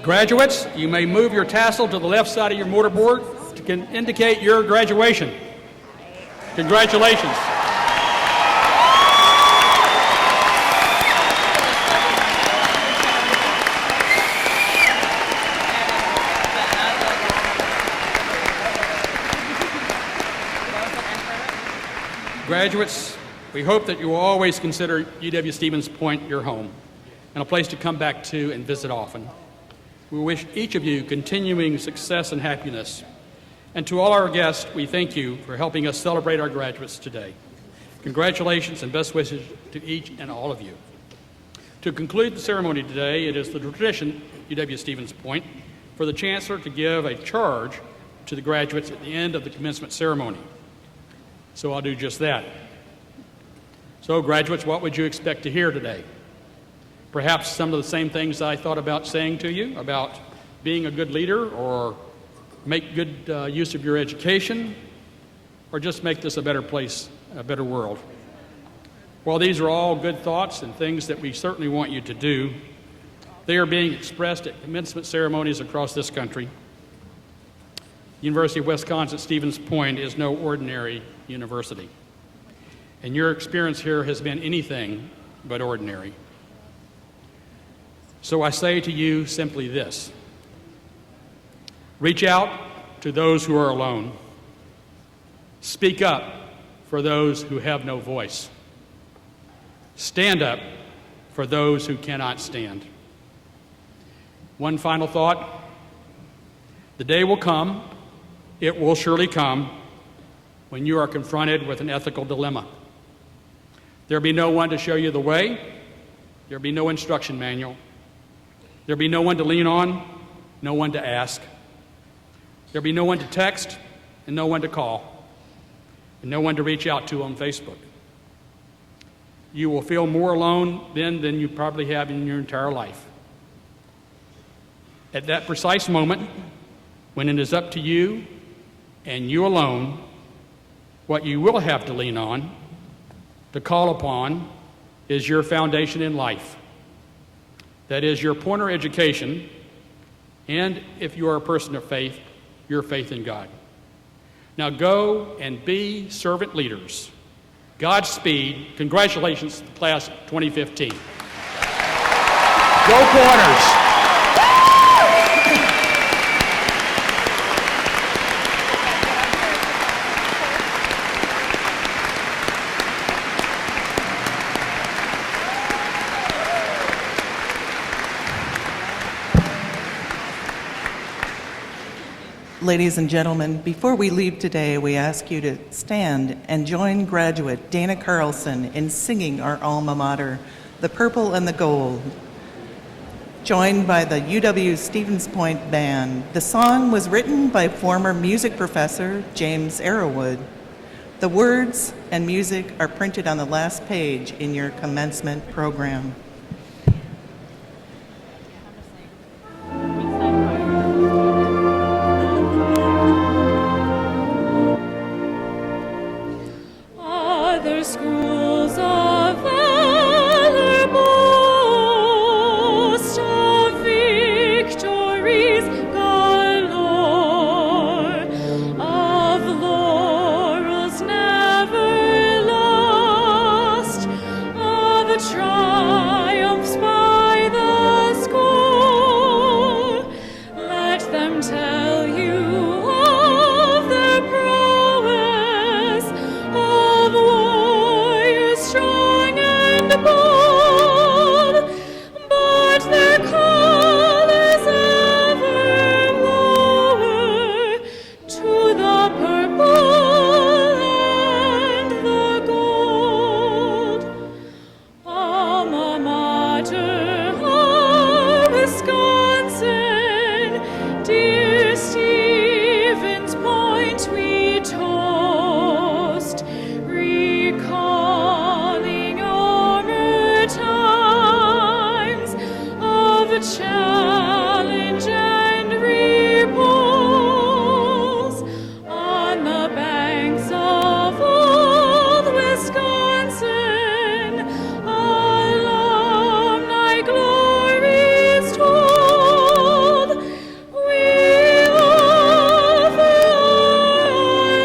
Speaker 2: Graduates, you may move your tassel to the left side of your mortarboard to indicate your graduation. Congratulations. Graduates, we hope that you will always consider UW-Stevens Point your home and a place to come back to and visit often. We wish each of you continuing success and happiness. And to all our guests, we thank you for helping us celebrate our graduates today. Congratulations and best wishes to each and all of you. To conclude the ceremony today, it is the tradition at UW-Stevens Point for the Chancellor to give a charge to the graduates at the end of the commencement ceremony. So I'll do just that. So graduates, what would you expect to hear today? Perhaps some of the same things I thought about saying to you about being a good leader, or make good use of your education, or just make this a better place, a better world. While these are all good thoughts and things that we certainly want you to do, they are being expressed at commencement ceremonies across this country. University of Wisconsin-Stevens Point is no ordinary university, and your experience here has been anything but ordinary. So I say to you simply this: reach out to those who are alone. Speak up for those who have no voice. Stand up for those who cannot stand. One final thought: the day will come, it will surely come, when you are confronted with an ethical dilemma. There'll be no one to show you the way. There'll be no instruction manual. There'll be no one to lean on, no one to ask. There'll be no one to text and no one to call, and no one to reach out to on Facebook. You will feel more alone then than you probably have in your entire life. At that precise moment, when it is up to you and you alone, what you will have to lean on, to call upon, is your foundation in life. That is your Pointer education, and if you are a person of faith, your faith in God. Now go and be servant leaders. Godspeed. Congratulations to the class of 2015. Go Pointers!
Speaker 1: Ladies and gentlemen, before we leave today, we ask you to stand and join graduate Dana Carlson in singing our alma mater, The Purple and the Gold. Joined by the UW Stevens Point Band. The song was written by former music professor James Arrowwood. The words and music are printed on the last page in your commencement program.
Speaker 14: Other schools of valor boast of victories galore, of laurels never lost, of triumphs by the score. Let them tell you of their prowess, of warriors strong and bold, but their colors ever lower to the purple and the gold. Alma mater of Wisconsin, dear Stevens Point, we toast, recalling our times of challenge and repose on the banks of old Wisconsin. Alumni glories told, we offer our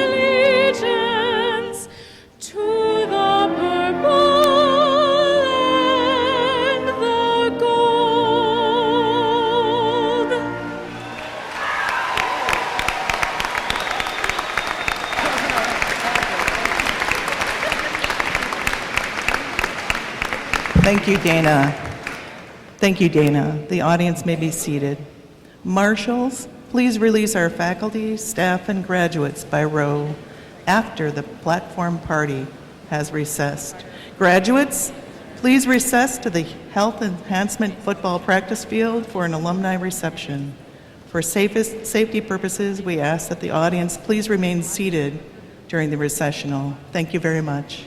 Speaker 14: allegiance to the purple and the gold.
Speaker 1: Thank you, Dana. Thank you, Dana. The audience may be seated. Marshals, please release our faculty, staff, and graduates by row after the platform party has recessed. Graduates, please recess to the Health Enhancement Football Practice Field for an alumni reception. For safety purposes, we ask that the audience please remain seated during the recessional. Thank you very much.